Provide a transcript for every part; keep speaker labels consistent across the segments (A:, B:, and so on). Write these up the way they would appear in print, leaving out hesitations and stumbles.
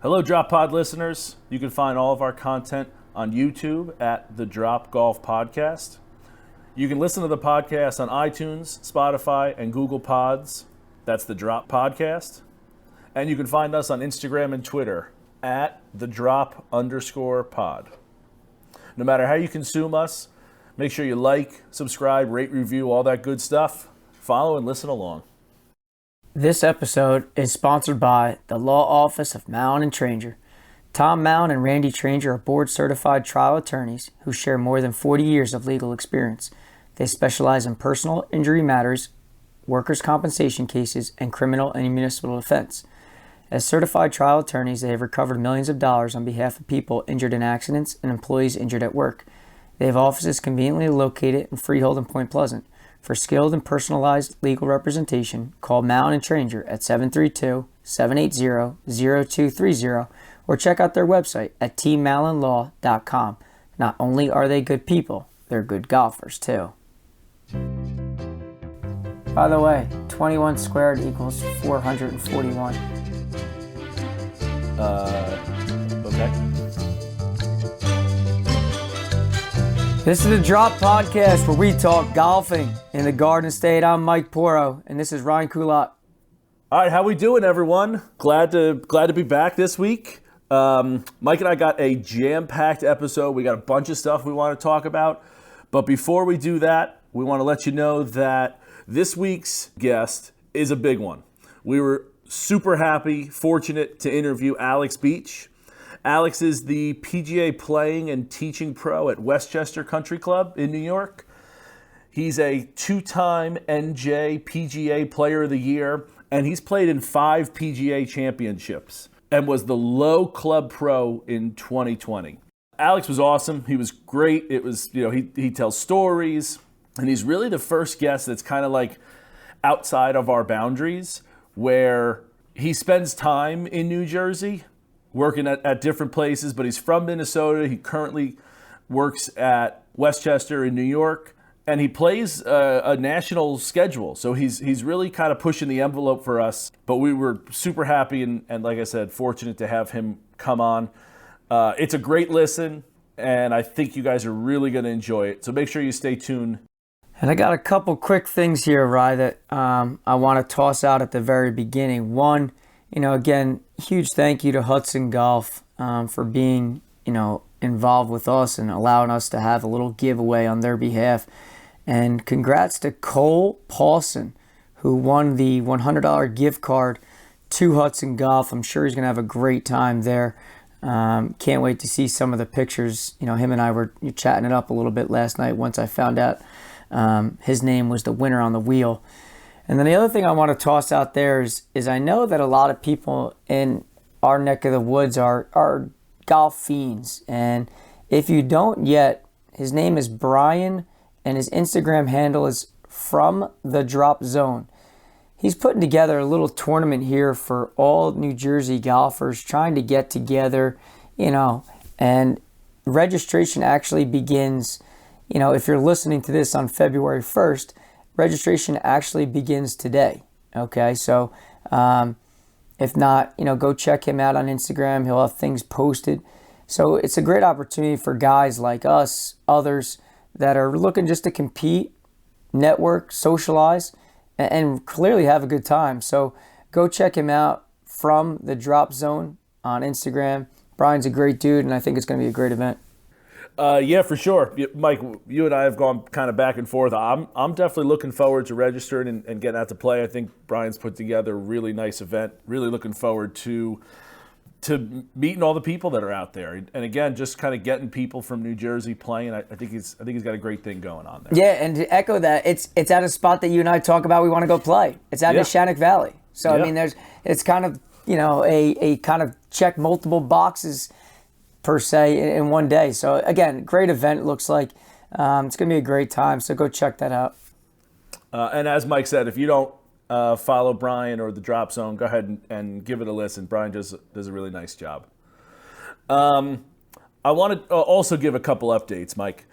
A: Hello, Drop Pod listeners. You can find all of our content on YouTube at the Drop Golf Podcast. You can listen to the podcast on iTunes, Spotify, and Google Pods. That's the Drop Podcast. And you can find us on Instagram and Twitter at the Drop_pod. No matter how you consume us, make sure you like, subscribe, rate, review, all that good stuff. Follow and listen along.
B: This episode is sponsored by the Law Office of Mallon and Tranger. Tom Mallon and Randy Tranger are board-certified trial attorneys who share more than 40 years of legal experience. They specialize in personal injury matters, workers' compensation cases, and criminal and municipal defense. As certified trial attorneys, they have recovered millions of dollars on behalf of people injured in accidents and employees injured at work. They have offices conveniently located in Freehold and Point Pleasant. For skilled and personalized legal representation, call Mallon and Tranger at 732-780-0230 or check out their website at tmallonlaw.com. Not only are they good people, they're good golfers too. By the way, 21 squared equals 441.
A: Okay.
B: This is the Drop Podcast where we talk golfing in the Garden State. I'm Mike Poro, and this is Ryan Kulak.
A: All right, how we doing, everyone? Glad to be back this week. Mike and I got a jam-packed episode. We got a bunch of stuff we want to talk about. But before we do that, we want to let you know that this week's guest is a big one. We were super happy, fortunate to interview Alex Beach. Alex is the PGA playing and teaching pro at Westchester Country Club in New York. He's a two-time NJ PGA Player of the Year, and he's played in 5 PGA championships and was the low club pro in 2020. Alex was awesome. He was great. It was, he tells stories, and he's really the first guest that's kind of like outside of our boundaries, where he spends time in New Jersey working at different places, but he's from Minnesota. He currently works at Westchester in New York, and he plays a national schedule. So he's really kind of pushing the envelope for us, but we were super happy and like I said, fortunate to have him come on. It's a great listen, and I think you guys are really going to enjoy it. So make sure you stay tuned.
B: And I got a couple quick things here, Rye, that I want to toss out at the very beginning. One, again, huge thank you to Hudson Golf for being, involved with us and allowing us to have a little giveaway on their behalf. And congrats to Cole Paulson, who won the $100 gift card to Hudson Golf. I'm sure he's going to have a great time there. Can't wait to see some of the pictures. Him and I were chatting it up a little bit last night once I found out his name was the winner on the wheel. And then the other thing I want to toss out there is I know that a lot of people in our neck of the woods are golf fiends. And if you don't yet, his name is Brian, and his Instagram handle is From the Drop Zone. He's putting together a little tournament here for all New Jersey golfers trying to get together, and registration actually begins, if you're listening to this on February 1st, registration actually begins today. Okay, so if not, go check him out on Instagram. He'll have things posted. So it's a great opportunity for guys like us, others that are looking just to compete, network, socialize, and clearly have a good time. So go check him out, From the Drop Zone on Instagram. Brian's a great dude, and I think it's going to be a great event.
A: Yeah, for sure. Mike, you and I have gone kind of back and forth. I'm definitely looking forward to registering and getting out to play. I think Brian's put together a really nice event. Really looking forward to meeting all the people that are out there. And again, just kind of getting people from New Jersey playing. I think he's got a great thing going on there.
B: Yeah, and to echo that, it's at a spot that you and I talk about we want to go play. It's out in the Shannock Valley. So, I mean, it's kind of, a kind of check multiple boxes per se in one day. So again, great event. It looks like it's going to be a great time. So go check that out.
A: And as Mike said, if you don't follow Brian or the Drop Zone, go ahead and give it a listen. Brian does a really nice job. I want to also give a couple updates, Mike.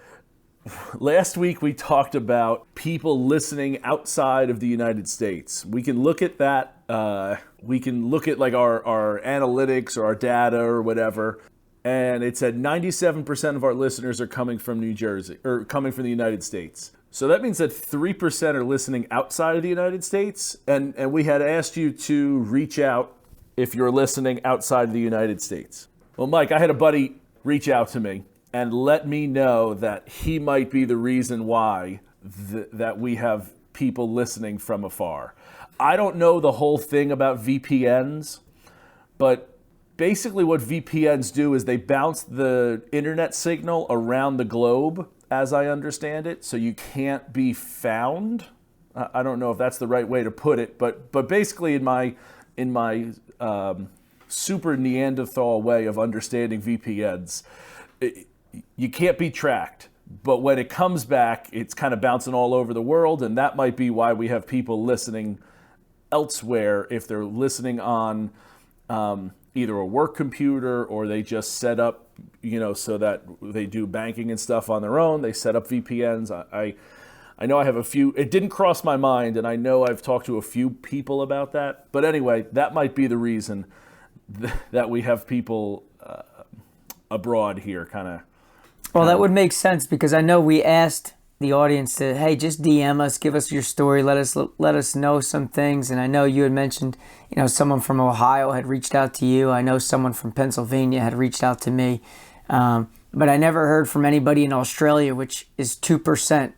A: Last week we talked about people listening outside of the United States. We can look at that we can look at like our analytics or our data or whatever, and it said 97% of our listeners are coming from New Jersey or coming from the United States. So that means that 3% are listening outside of the United States, and we had asked you to reach out if you're listening outside of the United States. Well, Mike, I had a buddy reach out to me and let me know that he might be the reason why that we have people listening from afar. I don't know the whole thing about VPNs, but basically what VPNs do is they bounce the internet signal around the globe, as I understand it, so you can't be found. I don't know if that's the right way to put it, but basically in my super Neanderthal way of understanding VPNs, you can't be tracked. But when it comes back, it's kind of bouncing all over the world, and that might be why we have people listening elsewhere if they're listening on either a work computer or they just set up, so that they do banking and stuff on their own. They set up VPNs. I know I have a few. It didn't cross my mind, and I know I've talked to a few people about that. But anyway, that might be the reason that we have people abroad here, kind of.
B: Well, that would make sense because I know we asked the audience to, hey, just DM us, give us your story, let us know some things. And I know you had mentioned, someone from Ohio had reached out to you. I know someone from Pennsylvania had reached out to me. But I never heard from anybody in Australia, which is 2%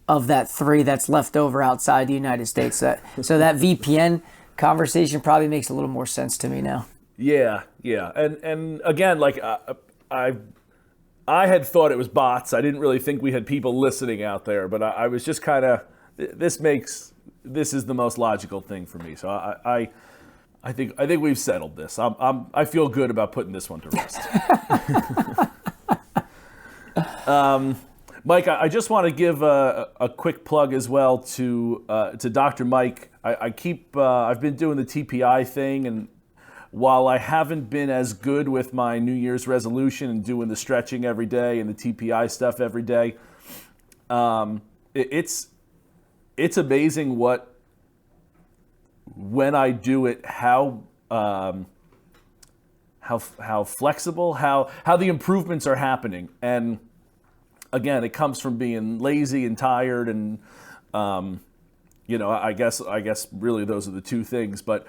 B: of that 3 that's left over outside the United States. So that VPN conversation probably makes a little more sense to me now.
A: Yeah. And again, like I had thought it was bots. I didn't really think we had people listening out there, but I was just kind of, this is the most logical thing for me. So I think we've settled this. I feel good about putting this one to rest. Mike, I just want to give a quick plug as well to Dr. Mike. I've been doing the TPI thing, and while I haven't been as good with my New Year's resolution and doing the stretching every day and the TPI stuff every day, it's amazing when I do it, how flexible, how the improvements are happening. And again, it comes from being lazy and tired, and I guess really those are the two things. But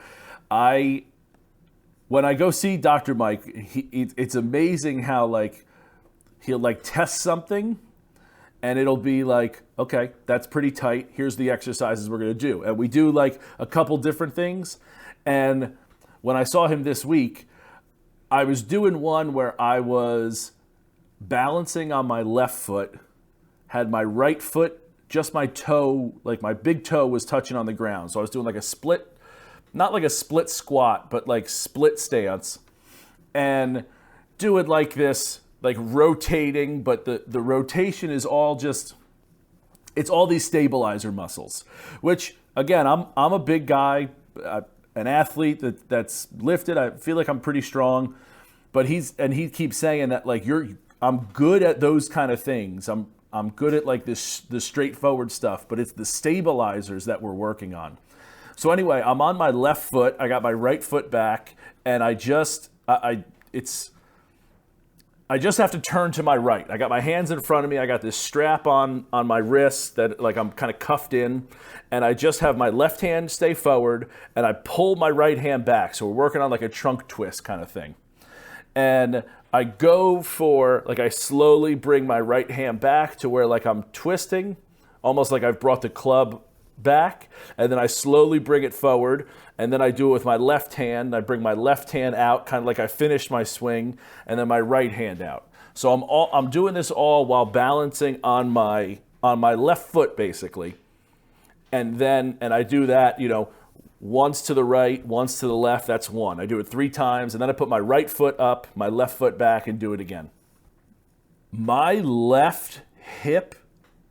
A: when I go see Dr. Mike, it's amazing how he'll test something, and it'll be like, okay, that's pretty tight. Here's the exercises we're gonna do, and we do like a couple different things. And when I saw him this week, I was doing one where I was balancing on my left foot, had my right foot, just my toe, like my big toe was touching on the ground. So I was doing like a split. Not like a split squat, but like split stance, and do it like this, like rotating, but the rotation is all it's all these stabilizer muscles, which again, I'm a big guy, an athlete that's lifted. I feel like I'm pretty strong, but he keeps saying that like I'm good at those kind of things. I'm good at like the straightforward stuff, but it's the stabilizers that we're working on. So anyway, I'm on my left foot. I got my right foot back, and I just have to turn to my right. I got my hands in front of me. I got this strap on my wrist that like I'm kind of cuffed in, and I just have my left hand stay forward, and I pull my right hand back. So we're working on like a trunk twist kind of thing. And I go for, like I slowly bring my right hand back to where like I'm twisting, almost like I've brought the club back, and then I slowly bring it forward, and then I do it with my left hand. I bring my left hand out, kind of like I finished my swing, and then my right hand out. So I'm doing this all while balancing on my left foot basically, and I do that, once to the right, once to the left. That's one. I do it 3 times, and then I put my right foot up, my left foot back, and do it again. My left hip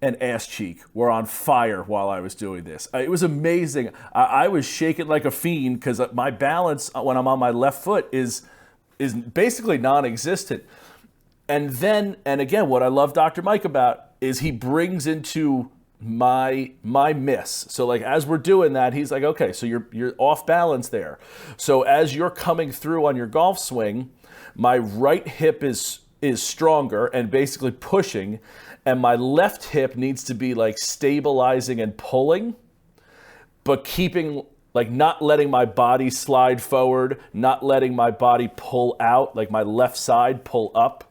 A: and ass cheek were on fire while I was doing this. It was amazing. I was shaking like a fiend because my balance when I'm on my left foot is basically non-existent. And again, what I love Dr. Mike about is he brings into my miss. So like as we're doing that, he's like, okay, so you're off balance there. So as you're coming through on your golf swing, my right hip is stronger and basically pushing, and my left hip needs to be like stabilizing and pulling, but keeping, like, not letting my body slide forward, not letting my body pull out, like my left side pull up.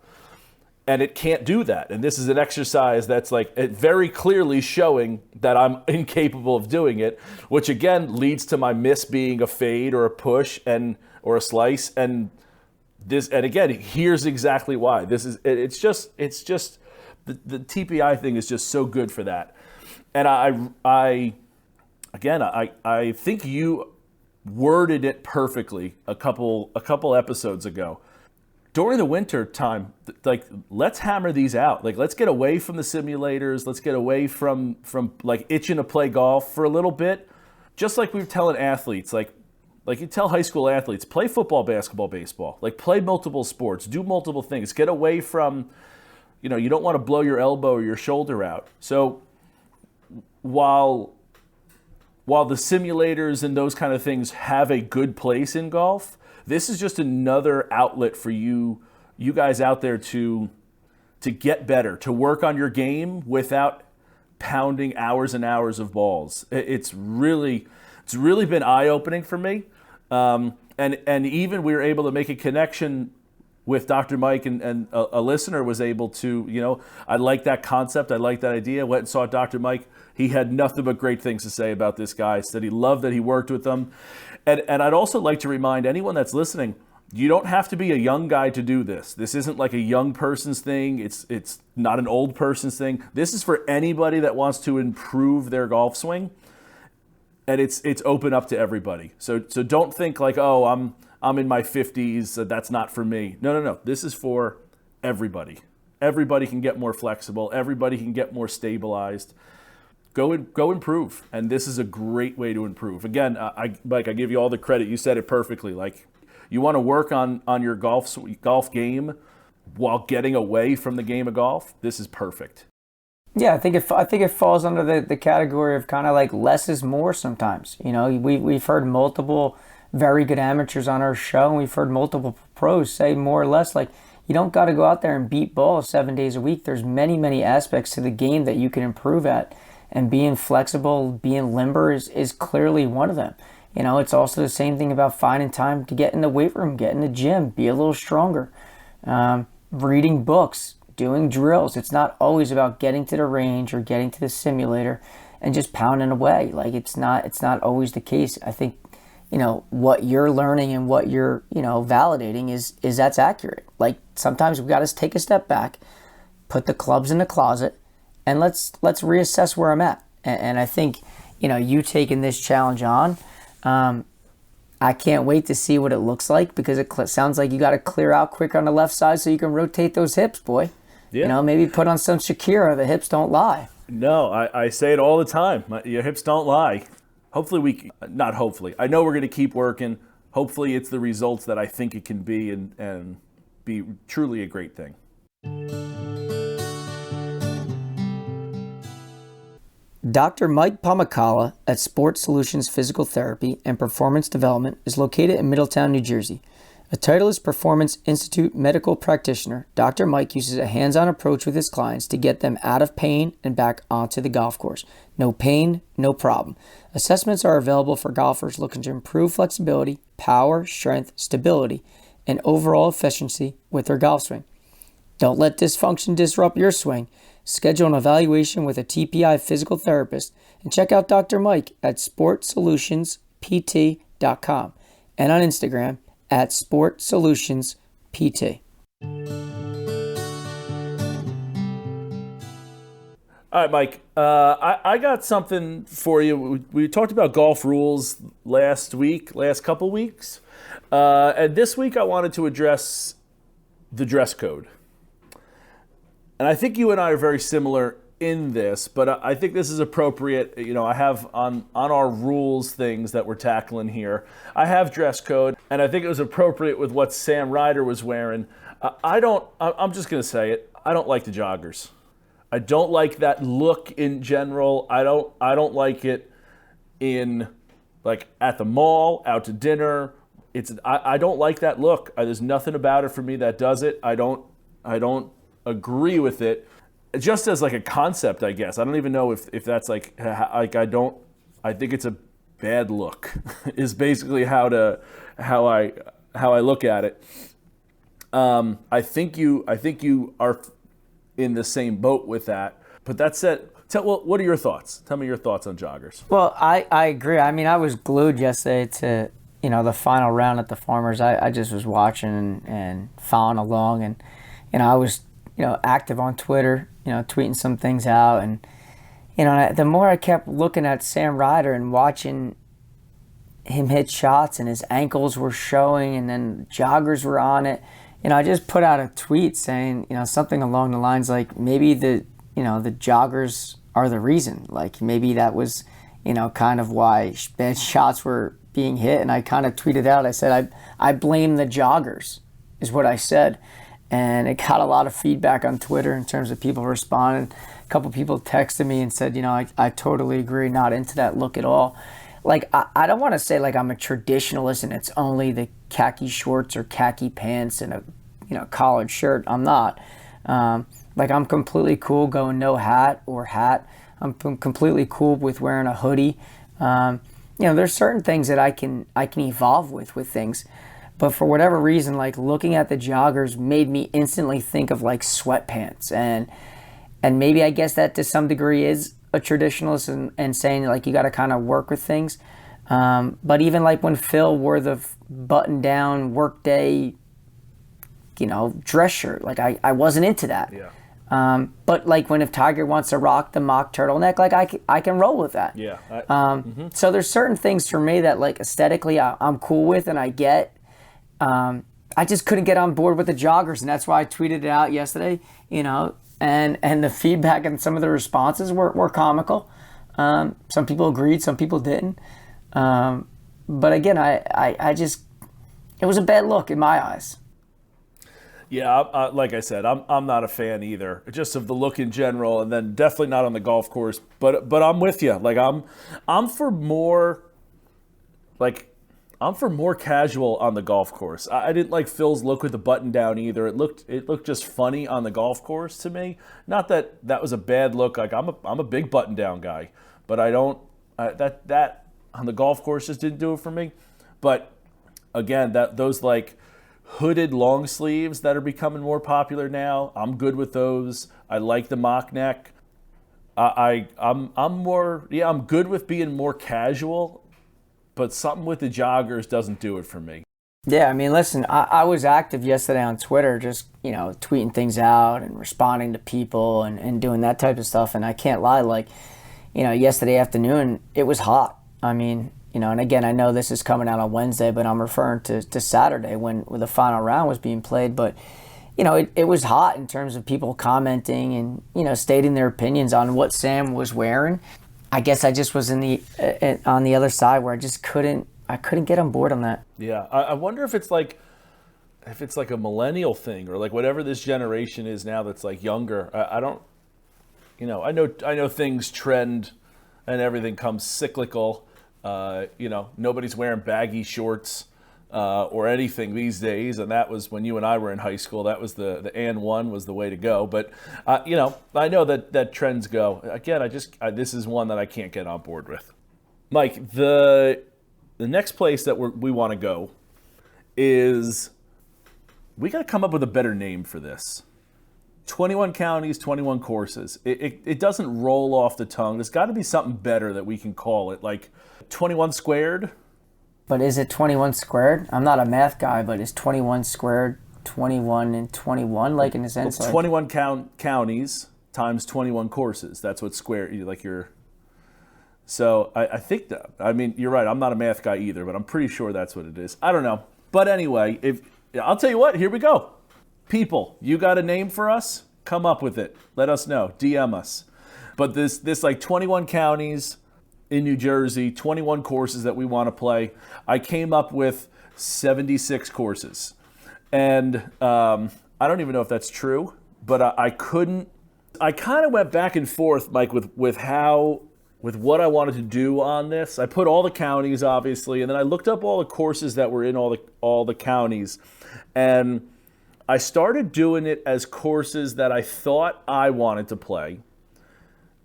A: And it can't do that. And this is an exercise that's like very clearly showing that I'm incapable of doing it, which again leads to my miss being a fade or a push or a slice. And again, here's exactly why. It's just the TPI thing is just so good for that. And I think you worded it perfectly a couple episodes ago. During the winter time, like, let's hammer these out. Like, let's get away from the simulators. Let's get away from like itching to play golf for a little bit. Just like we were telling athletes, like you tell high school athletes, play football, basketball, baseball. Like, play multiple sports, do multiple things. Get away from, you don't want to blow your elbow or your shoulder out. So while the simulators and those kind of things have a good place in golf, this is just another outlet for you guys out there to get better, to work on your game without pounding hours and hours of balls. It's really been eye-opening for me. And even we were able to make a connection with Dr. Mike, and a listener was able to, I like that concept. I like that idea. Went and saw Dr. Mike. He had nothing but great things to say about this guy. Said he loved that he worked with them. And I'd also like to remind anyone that's listening, you don't have to be a young guy to do this. This isn't like a young person's thing. It's not an old person's thing. This is for anybody that wants to improve their golf swing. And it's open up to everybody. So don't think like, oh, I'm in my 50s, so that's not for me. No. This is for everybody. Everybody can get more flexible. Everybody can get more stabilized. Go improve, and this is a great way to improve. Again, Mike, I give you all the credit. You said it perfectly. Like, you want to work on your golf game while getting away from the game of golf. This is perfect.
B: Yeah, I think it falls under the category of kind of like less is more sometimes. We've heard multiple very good amateurs on our show, and we've heard multiple pros say more or less like, you don't got to go out there and beat balls 7 days a week. There's many aspects to the game that you can improve at. And being flexible, being limber is clearly one of them. It's also the same thing about finding time to get in the weight room, get in the gym, be a little stronger. Reading books, doing drills. It's not always about getting to the range or getting to the simulator and just pounding away. Like, it's not always the case. I think, what you're learning and what you're, validating is that's accurate. Like, sometimes we got to take a step back, put the clubs in the closet, and let's reassess where I'm at. And I think, you taking this challenge on, I can't wait to see what it looks like, because it sounds like you got to clear out quick on the left side so you can rotate those hips, boy. Yeah. Maybe put on some Shakira, the hips don't lie.
A: No, I say it all the time. Your hips don't lie. Hopefully not hopefully. I know we're going to keep working. Hopefully it's the results that I think it can be and be truly a great thing.
B: Dr. Mike Pomacala at Sports Solutions Physical Therapy and Performance Development is located in Middletown, New Jersey. A Titleist Performance Institute medical practitioner, Dr. Mike uses a hands-on approach with his clients to get them out of pain and back onto the golf course. No pain, no problem. Assessments are available for golfers looking to improve flexibility, power, strength, stability, and overall efficiency with their golf swing. Don't let dysfunction disrupt your swing. Schedule an evaluation with a TPI physical therapist and check out Dr. Mike at sportsolutionspt.com and on Instagram at sportsolutionspt.
A: All right, Mike, I got something for you. We talked about golf rules last couple weeks. And this week I wanted to address the dress code. And I think you and I are very similar in this, but I think this is appropriate. I have on our rules things that we're tackling here, I have dress code, and I think it was appropriate with what Sam Ryder was wearing. I'm just going to say it. I don't like the joggers. I don't like that look in general. I don't like it in like at the mall, out to dinner. I don't like that look. There's nothing about it for me that does it. I don't agree with it. Just as like a concept, I guess. I don't even know if that's like I think it's a bad look. Is basically how I look at it. I think you are in the same boat with that. But that said, what are your thoughts? Tell me your thoughts on joggers.
B: Well, I agree. I mean, I was glued yesterday to, the final round at the Farmers. I just was watching and following along, and, I was, active on Twitter, tweeting some things out. And, the more I kept looking at Sam Ryder and watching him hit shots and his ankles were showing and then joggers were on it, I just put out a tweet saying, something along the lines like maybe the joggers are the reason. Like maybe that was, kind of why bad shots were being hit. And I kind of tweeted out, I said, I blame the joggers, is what I said. And it got a lot of feedback on Twitter in terms of people responding. A couple people texted me and said, I totally agree, not into that look at all. Like, I don't want to say like I'm a traditionalist and it's only the khaki shorts or khaki pants and a, collared shirt. I'm not. Like I'm completely cool going no hat or hat. I'm completely cool with wearing a hoodie. There's certain things that I can evolve with things. But for whatever reason, like looking at the joggers made me instantly think of like sweatpants. And maybe I guess that to some degree is a traditionalist and saying like you got to kind of work with things. But even like when Phil wore the button down workday, dress shirt, like I wasn't into that.
A: Yeah.
B: But like if Tiger wants to rock the mock turtleneck, like I can roll with that.
A: Yeah.
B: So there's certain things for me that like aesthetically I'm cool with and I get. I just couldn't get on board with the joggers, and that's why I tweeted it out yesterday. And the feedback and some of the responses were comical. Some people agreed, some people didn't. But again, I just, it was a bad look in my eyes.
A: Yeah, like I said, I'm not a fan either, just of the look in general, and then definitely not on the golf course. But I'm with you. Like I'm for more casual on the golf course. I didn't like Phil's look with the button down either. It looked just funny on the golf course to me. Not that was a bad look. Like I'm a big button down guy, but I don't that on the golf course just didn't do it for me. But again, those like hooded long sleeves that are becoming more popular now, I'm good with those. I like the mock neck. I'm good with being more casual, but something with the joggers doesn't do it for me.
B: Yeah, I mean, listen, I was active yesterday on Twitter, just, tweeting things out and responding to people and doing that type of stuff. And I can't lie, like, yesterday afternoon, it was hot. I mean, and again, I know this is coming out on Wednesday, but I'm referring to Saturday when the final round was being played. But, it was hot in terms of people commenting and, stating their opinions on what Sam was wearing. I guess I just was on the other side where I couldn't get on board on that.
A: Yeah, I wonder if it's like a millennial thing or like whatever this generation is now that's like younger. I don't, I know things trend and everything comes cyclical. Nobody's wearing baggy shorts or anything these days, and that was when you and I were in high school. That was the AN1 was the way to go. But I know that trends go. Again, this is one that I can't get on board with. Mike, the next place that we want to go is we got to come up with a better name for this. 21 counties, 21 courses. It doesn't roll off the tongue. There's got to be something better that we can call it, like 21 squared.
B: But is it 21 squared? I'm not a math guy, but is 21 squared 21 and 21, like in a sense?
A: Well, 21 counties times 21 courses. That's what square, like you're... So I think that, I mean, you're right. I'm not a math guy either, but I'm pretty sure that's what it is. I don't know. But anyway, I'll tell you what, here we go. People, you got a name for us? Come up with it. Let us know. DM us. But this like 21 counties in New Jersey, 21 courses that we want to play. I came up with 76 courses. And I don't even know if that's true, but I couldn't I kind of went back and forth, Mike, with what I wanted to do on this. I put all the counties, obviously, and then I looked up all the courses that were in all the counties, and I started doing it as courses that I thought I wanted to play.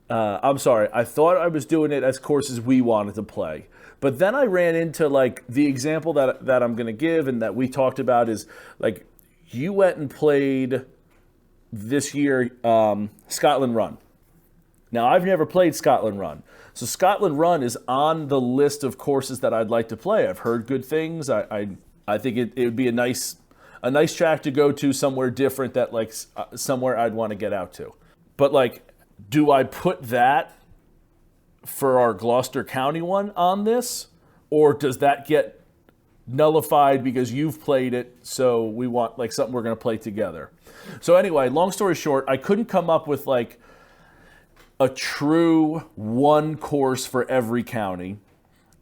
A: I thought I was doing it as courses we wanted to play. But then I ran into like the example that I'm going to give and that we talked about is like you went and played this year Scotland Run. Now, I've never played Scotland Run. So Scotland Run is on the list of courses that I'd like to play. I've heard good things. I think it would be a nice track to go to somewhere different that like somewhere I'd want to get out to. But like, do I put that for our Gloucester County one on this? Or does that get nullified because you've played it, so we want like something we're going to play together? So anyway, long story short, I couldn't come up with like a true one course for every county.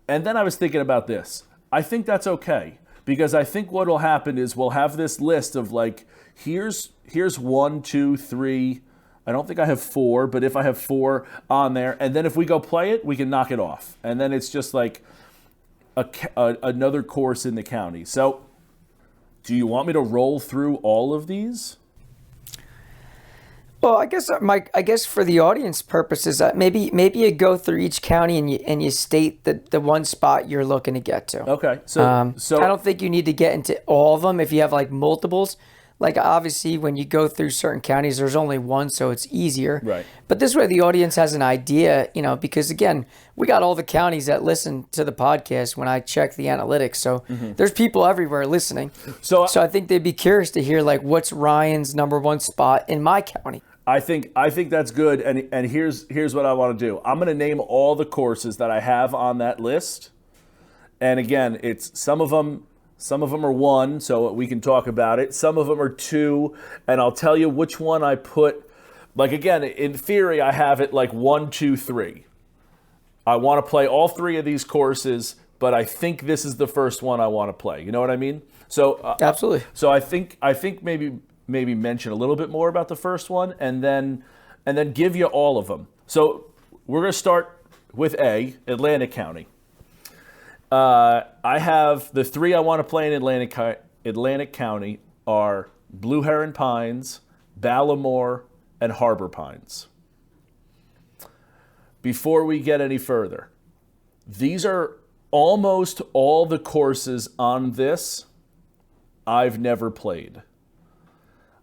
A: And then I was thinking about this. I think that's okay, because I think what will happen is we'll have this list of like, here's 1, 2, 3. I don't think I have 4, but if I have 4 on there, and then if we go play it, we can knock it off. And then it's just like another course in the county. So do you want me to roll through all of these?
B: Well, I guess, Mike, for the audience purposes, maybe you go through each county and you state the one spot you're looking to get to.
A: Okay. So
B: I don't think you need to get into all of them if you have like multiples. Like obviously when you go through certain counties, there's only one, so it's easier.
A: Right.
B: But this way the audience has an idea, because again, we got all the counties that listen to the podcast when I check the analytics. So there's people everywhere listening. So I think they'd be curious to hear like what's Ryan's number one spot in my county.
A: I think that's good, and here's what I want to do. I'm going to name all the courses that I have on that list, and again, it's some of them are 1, so we can talk about it. Some of them are 2, and I'll tell you which one I put. Like again, in theory, I have it like 1, 2, 3. I want to play all 3 of these courses, but I think this is the first one I want to play. You know what I mean? So
B: absolutely.
A: So I think maybe mention a little bit more about the first one, and then give you all of them. So we're going to start with Atlantic County. I have the 3 I want to play in Atlantic County are Blue Heron Pines, Ballamore, and Harbor Pines. Before we get any further, these are almost all the courses on this I've never played.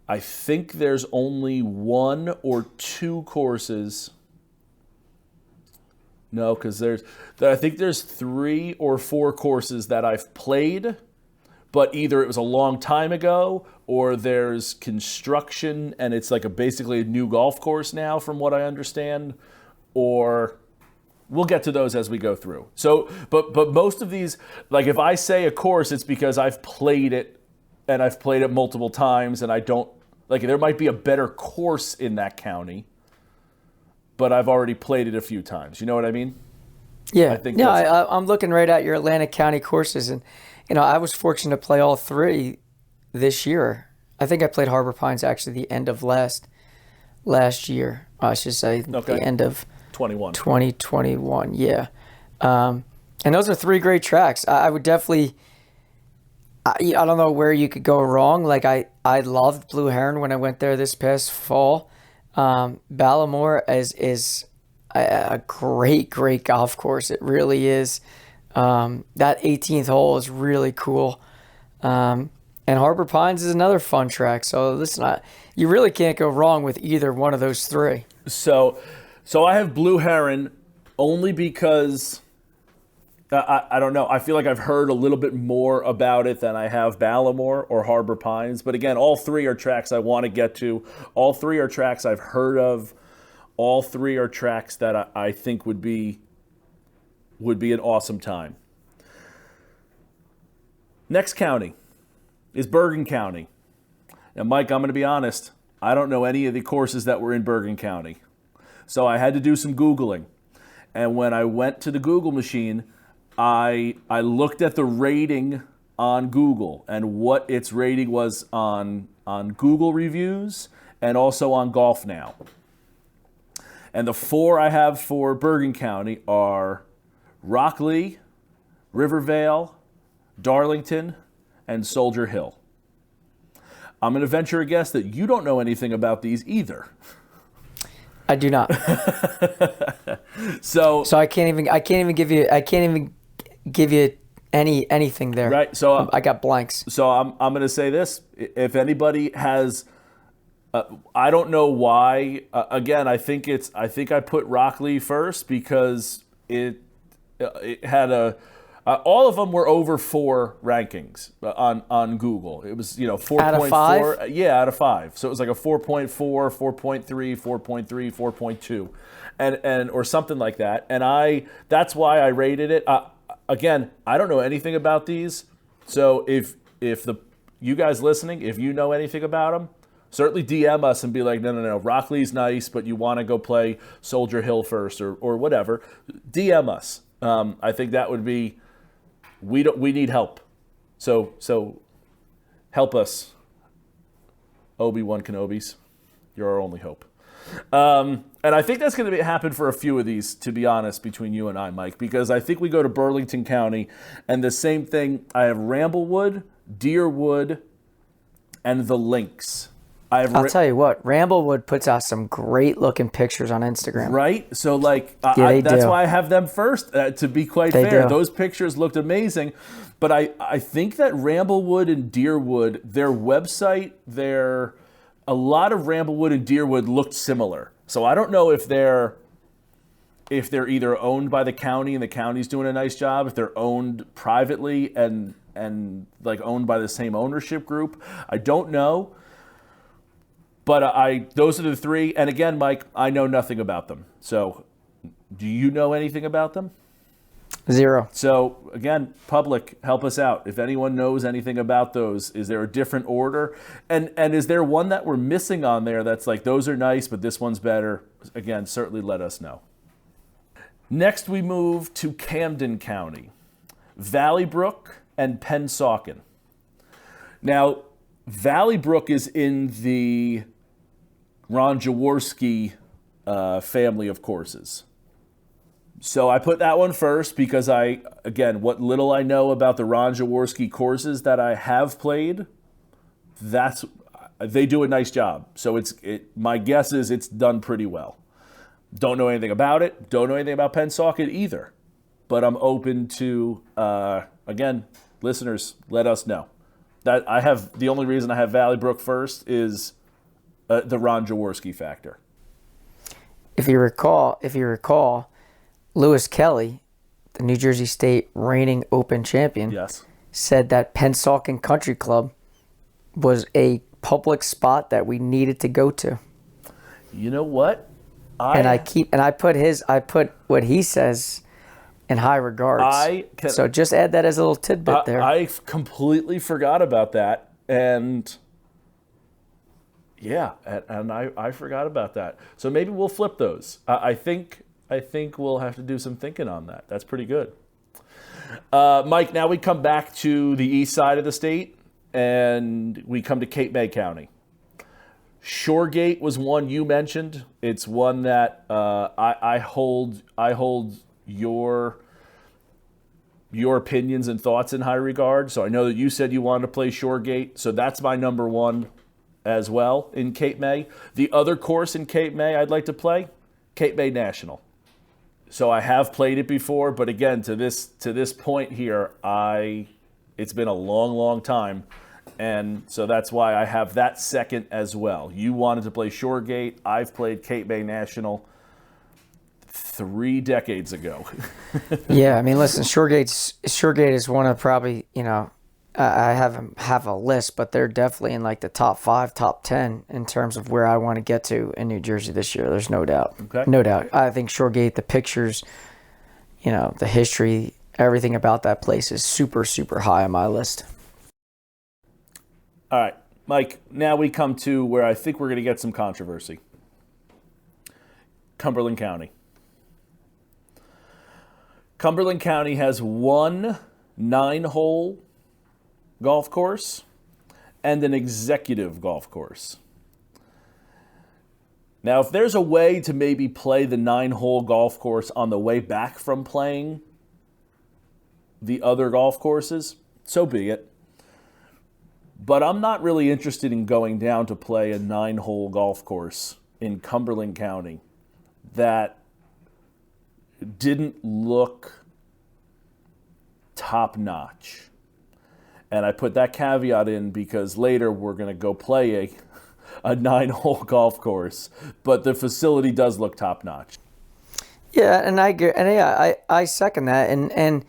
A: I think there's only 1 or 2 courses. No, because I think there's 3 or 4 courses that I've played, but either it was a long time ago or there's construction and it's like basically a new golf course now, from what I understand, or we'll get to those as we go through. So, but most of these, like if I say a course, it's because I've played it and I've played it multiple times, and I don't, like there might be a better course in that county, but I've already played it a few times. You know what I mean?
B: Yeah. I'm looking right at your Atlantic County courses, and I was fortunate to play all 3 this year. I think I played Harbor Pines actually the end of last year. I should say the end of 2021. Yeah. And those are 3 great tracks. I would definitely. I don't know where you could go wrong. Like I loved Blue Heron when I went there this past fall. Ballamore is a great golf course. It really is. That 18th hole is really cool. And Harbor Pines is another fun track. So listen, you really can't go wrong with either one of those 3.
A: So I have Blue Heron only because I don't know. I feel like I've heard a little bit more about it than I have Ballamore or Harbor Pines. But again, all 3 are tracks I want to get to. All 3 are tracks I've heard of. All 3 are tracks that I think would be an awesome time. Next county is Bergen County. Now, Mike, I'm going to be honest. I don't know any of the courses that were in Bergen County. So I had to do some Googling. And when I went to the Google machine, I looked at the rating on Google and what its rating was on Google reviews and also on Golf Now. And the 4 I have for Bergen County are Rockley, Rivervale, Darlington, and Soldier Hill. I'm going to venture a guess that you don't know anything about these either.
B: I do not.
A: So
B: I can't even give you anything there.
A: Right. So
B: I got blanks.
A: So I'm going to say this: if anybody has, I don't know why. Again, I think I put Rockley first because it had all of them were over 4 rankings on Google. It was 4.4.
B: Out of 5?
A: Yeah, out of 5. So it was like a 4.4, 4.3, 4.3, 4.2, and or something like that. And that's why I rated it. Again, I don't know anything about these. So if you guys listening, if you know anything about them, certainly DM us and be like, no, Rockley's nice, but you want to go play Soldier Hill first or whatever. DM us. I think that would be. We need help. So help us. Obi-Wan Kenobis, you're our only hope. And I think that's going to happen for a few of these, to be honest, between you and I, Mike, because I think we go to Burlington County, and the same thing. I have Ramblewood, Deerwood, and the Lynx.
B: I'll tell you what, Ramblewood puts out some great looking pictures on Instagram.
A: Right? So,
B: that's
A: why I have them first, to be quite fair. Those pictures looked amazing. But I think that Ramblewood and Deerwood, their website, a lot of Ramblewood and Deerwood looked similar. So I don't know if they're either owned by the county and the county's doing a nice job, if they're owned privately and like owned by the same ownership group. I don't know. But those are the 3. And again, Mike, I know nothing about them. So do you know anything about them?
B: 0.
A: So again, public, help us out. If anyone knows anything about those, is there a different order? And is there one that we're missing on there that's like, those are nice, but this one's better? Again, certainly let us know. Next, we move to Camden County, Valley Brook, and Pennsauken. Now, Valley Brook is in the Ron Jaworski family of courses. So I put that one first because what little I know about the Ron Jaworski courses that I have played, they do a nice job. So my guess is it's done pretty well. Don't know anything about it. Don't know anything about Pennsauken either. But I'm open to, again, listeners, let us know. The only reason I have Valley Brook first is the Ron Jaworski factor.
B: If you recall, Lewis Kelly, the New Jersey State reigning Open champion,
A: yes,
B: said that Pennsauken Country Club was a public spot that we needed to go to.
A: You know what?
B: I put what he says in high regards. So just add that as a little tidbit there.
A: I completely forgot about that, and yeah, and I forgot about that. So maybe we'll flip those. I think we'll have to do some thinking on that. That's pretty good. Mike, now we come back to the east side of the state, and we come to Cape May County. Shoregate was one you mentioned. It's one that I hold your opinions and thoughts in high regard. So I know that you said you wanted to play Shoregate, so that's my number 1 as well in Cape May. The other course in Cape May I'd like to play, Cape May National. So I have played it before, but again, to this point here, it's been a long time, and so that's why I have that second as well. You wanted to play Shoregate. I've played Cape May National 3 decades ago.
B: Yeah, I mean, listen, Shoregate is one of probably, I have a list, but they're definitely in like the top 5, top 10 in terms of where I want to get to in New Jersey this year. There's no doubt.
A: Okay.
B: No doubt. I think Shoregate, the pictures, the history, everything about that place is super, super high on my list.
A: All right, Mike, now we come to where I think we're going to get some controversy. Cumberland County. Cumberland County has one 9-hole golf course and an executive golf course. Now, if there's a way to maybe play the 9-hole golf course on the way back from playing the other golf courses, so be it. But I'm not really interested in going down to play a 9-hole golf course in Cumberland County that didn't look top notch. And I put that caveat in because later we're going to go play a 9-hole golf course, but the facility does look top notch.
B: Yeah, and I second that, and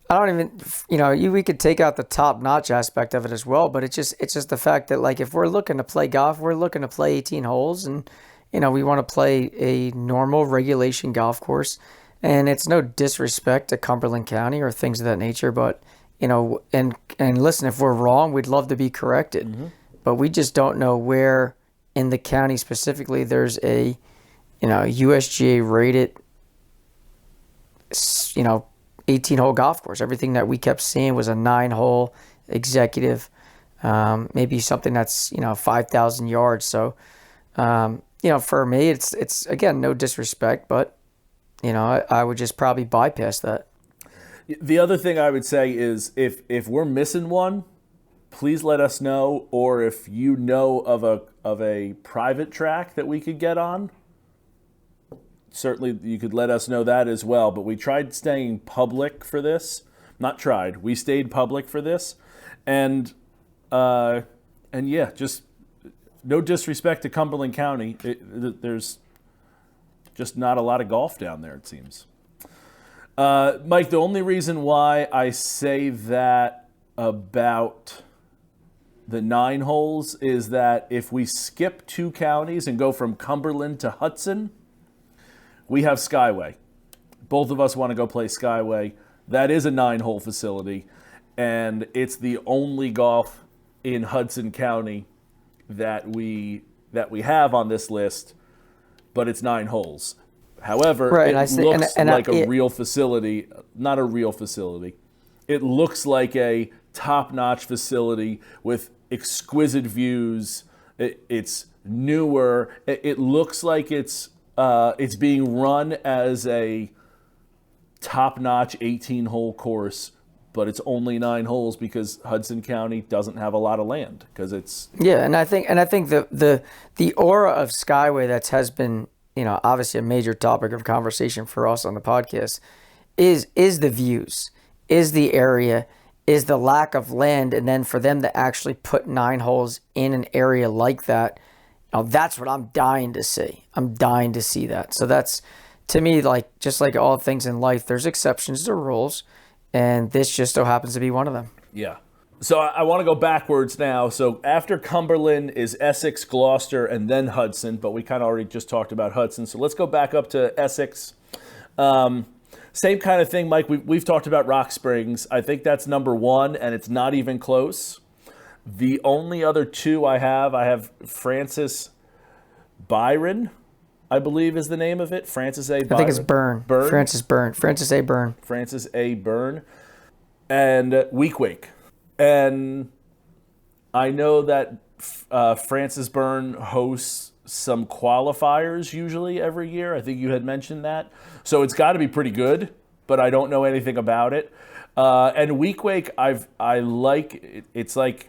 B: I don't even, we could take out the top notch aspect of it as well, but it's just the fact that, like, if we're looking to play golf, we're looking to play 18 holes, and we want to play a normal regulation golf course, and it's no disrespect to Cumberland County or things of that nature, but and listen, if we're wrong, we'd love to be corrected. Mm-hmm. But we just don't know where in the county specifically there's a, USGA rated, 18-hole golf course. Everything that we kept seeing was a 9-hole executive, maybe something that's 5,000 yards. So, for me, it's again, no disrespect, but I would just probably bypass that.
A: The other thing I would say is if we're missing one, please let us know, or if you know of a private track that we could get on, certainly you could let us know that as well. But we tried staying public for this. Not tried. We stayed public for this. And yeah, just no disrespect to Cumberland County. There's just not a lot of golf down there, it seems. Mike, the only reason why I say that about the 9 holes is that if we skip 2 counties and go from Cumberland to Hudson, we have Skyway. Both of us want to go play Skyway. That is a 9-hole facility, and it's the only golf in Hudson County that we have on this list, but it's 9 holes. However, right, it looks like a real facility, not a real facility. It looks like a top-notch facility with exquisite views. It's newer. It looks like it's being run as a top-notch 18-hole course, but it's only 9 holes because Hudson County doesn't have a lot of land because it's
B: and I think the aura of Skyway that has been obviously a major topic of conversation for us on the podcast is the views, is the area, is the lack of land, and then for them to actually put 9 holes in an area like that, that's what I'm dying to see. I'm dying to see that. So that's, to me, like just like all things in life, there's exceptions to rules, and this just so happens to be one of them.
A: Yeah. So I want to go backwards now. So after Cumberland is Essex, Gloucester, and then Hudson, but we kind of already just talked about Hudson. So let's go back up to Essex. Same kind of thing, Mike. We've talked about Rock Springs. I think that's number 1, and it's not even close. The only other 2 I have Francis Byron, I believe is the name of it. Francis A. Byron.
B: I think it's Byrne. Francis Byrne. Francis A. Byrne.
A: Francis A. Byrne. And Week Wake. And I know that Francis Byrne hosts some qualifiers usually every year. I think you had mentioned that. So it's got to be pretty good, but I don't know anything about it. And Week Wake, I like it. It's like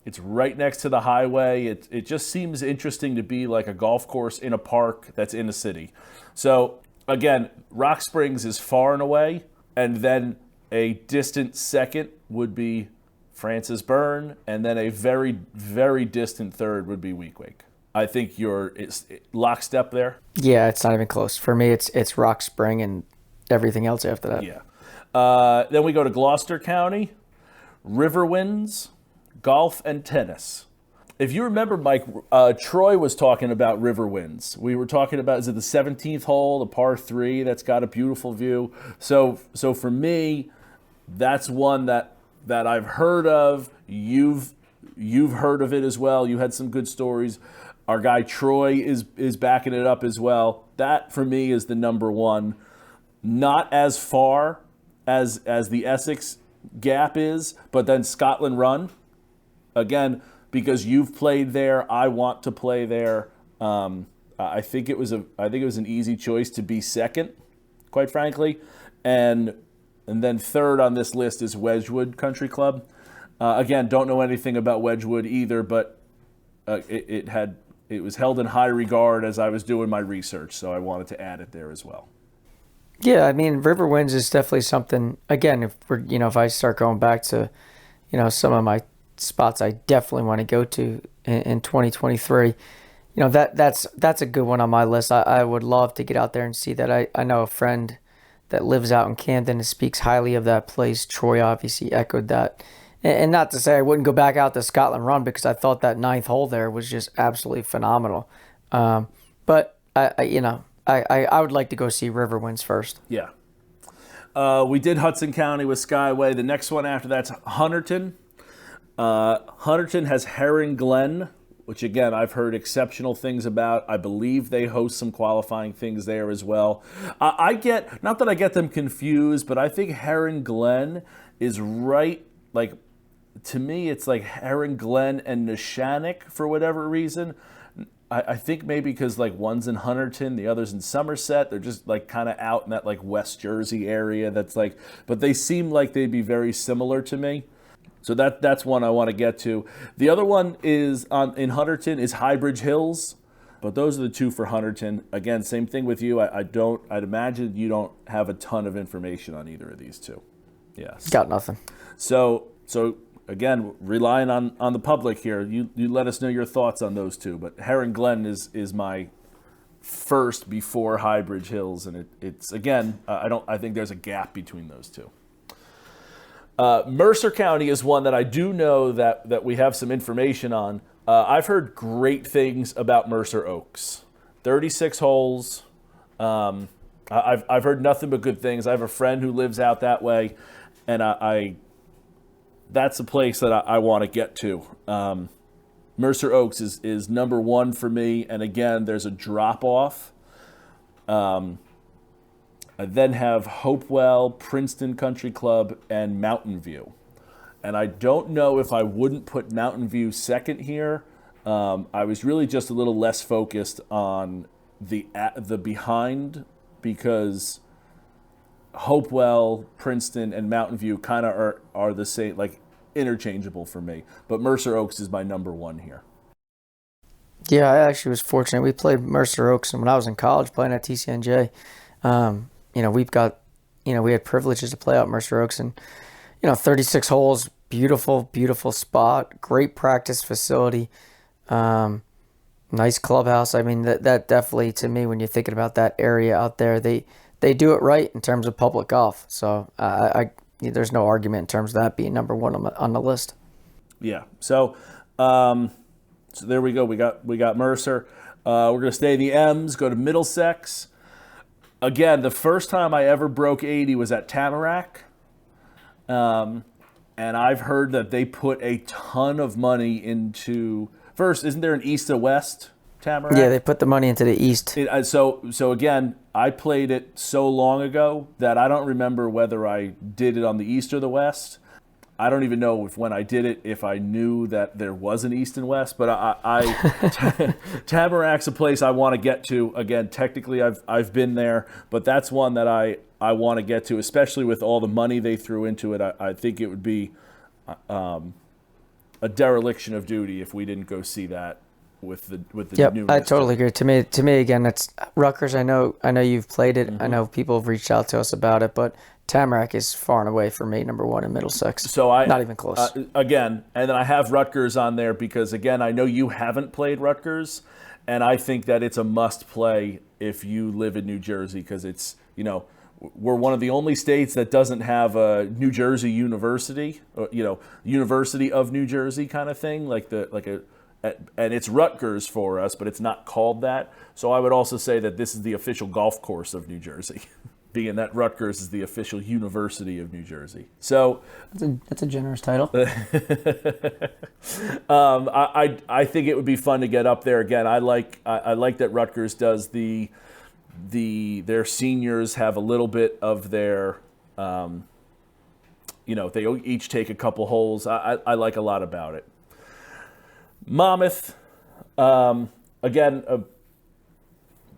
A: it's right next to the highway. It just seems interesting to be like a golf course in a park that's in a city. So again, Rock Springs is far and away, and then a distant second would be Francis Byrne, and then a very, very distant third would be Week Wake. I think it's lockstep there.
B: Yeah, it's not even close. For me, it's Rock Spring and everything else after that.
A: Yeah. Then we go to Gloucester County, Riverwinds, golf, and tennis. If you remember, Mike, Troy was talking about Riverwinds. We were talking about, is it the 17th hole, the par 3 that's got a beautiful view? So for me, that's one that I've heard of. You've heard of it as well. You had some good stories. Our guy Troy is backing it up as well. That for me is the number 1. Not as far as the Essex gap is, but then Scotland Run. Again, because you've played there, I want to play there. I I think it was an easy choice to be second, quite frankly, and then third on this list is Wedgwood Country Club. Again, don't know anything about Wedgwood either, but it was held in high regard as I was doing my research, so I wanted to add it there as well.
B: Yeah, I mean, River Winds is definitely something. Again, if I start going back to, some of my spots I definitely want to go to in 2023. That's a good one on my list. I would love to get out there and see that. I know a friend that lives out in Camden and speaks highly of that place. Troy obviously echoed that. And not to say I wouldn't go back out to Scotland Run, because I thought that ninth hole there was just absolutely phenomenal. But I would like to go see River Winds first.
A: Yeah. We did Hudson County with Skyway. The next one after that's Hunterdon. Hunterdon has Heron Glen, which again I've heard exceptional things about. I believe they host some qualifying things there as well. Not that I get them confused, but I think Heron Glen is right, like, to me it's like Heron Glen and Neshannock for whatever reason. I think maybe because like one's in Hunterdon, the other's in Somerset. They're just like kind of out in that like West Jersey area. That's like, but they seem like they'd be very similar to me. So that's one I want to get to. The other one is in Hunterdon is Highbridge Hills, but those are the two for Hunterdon. Again, same thing with you. I'd imagine you don't have a ton of information on either of these two. Yes.
B: Got nothing.
A: So again, relying on the public here, you let us know your thoughts on those two. But Heron Glen is my first before Highbridge Hills, and it's again, I think there's a gap between those two. Mercer County is one that I do know that we have some information on. I've heard great things about Mercer Oaks. 36 holes. I've heard nothing but good things. I have a friend who lives out that way, and that's a place that I want to get to. Mercer Oaks is number one for me, and again, there's a drop-off. I then have Hopewell, Princeton Country Club, and Mountain View. And I don't know if I wouldn't put Mountain View second here. I was really just a little less focused on the behind, because Hopewell, Princeton, and Mountain View kind of are the same, like interchangeable for me. But Mercer Oaks is my number one here.
B: Yeah, I actually was fortunate. We played Mercer Oaks, and when I was in college playing at TCNJ, we had privileges to play out Mercer Oaks, and 36 holes, beautiful spot, great practice facility, nice clubhouse. I mean, that definitely, to me, when you're thinking about that area out there, they do it right in terms of public golf. So there's no argument in terms of that being number one on the list.
A: Yeah. So there we go. We got Mercer. We're gonna stay in the M's. Go to Middlesex. Again, the first time I ever broke 80 was at Tamarack. And I've heard that they put a ton of money into... First, isn't there an east to west Tamarack?
B: Yeah, they put the money into the east.
A: So again, I played it so long ago that I don't remember whether I did it on the east or the west. I don't even know when I did it, if I knew that there was an east and west, but Tamarack's a place I want to get to. Again, technically I've been there, but that's one that I want to get to, especially with all the money they threw into it. I think it would be a dereliction of duty if we didn't go see that with the
B: Yep,
A: new.
B: I totally agree. To me again, that's Rutgers. I know you've played it. Mm-hmm. I know people have reached out to us about it, but Tamarack is far and away for me number one in Middlesex.
A: So
B: not even close.
A: Again, and then I have Rutgers on there because again, I know you haven't played Rutgers, and I think that it's a must play if you live in New Jersey, because it's, we're one of the only states that doesn't have a New Jersey University, University of New Jersey kind of thing, and it's Rutgers for us, but it's not called that. So I would also say that this is the official golf course of New Jersey, being that Rutgers is the official University of New Jersey. So
B: that's a generous title.
A: I think it would be fun to get up there again. I like that Rutgers does their seniors have a little bit of their, they each take a couple holes. I like a lot about it. Monmouth, again,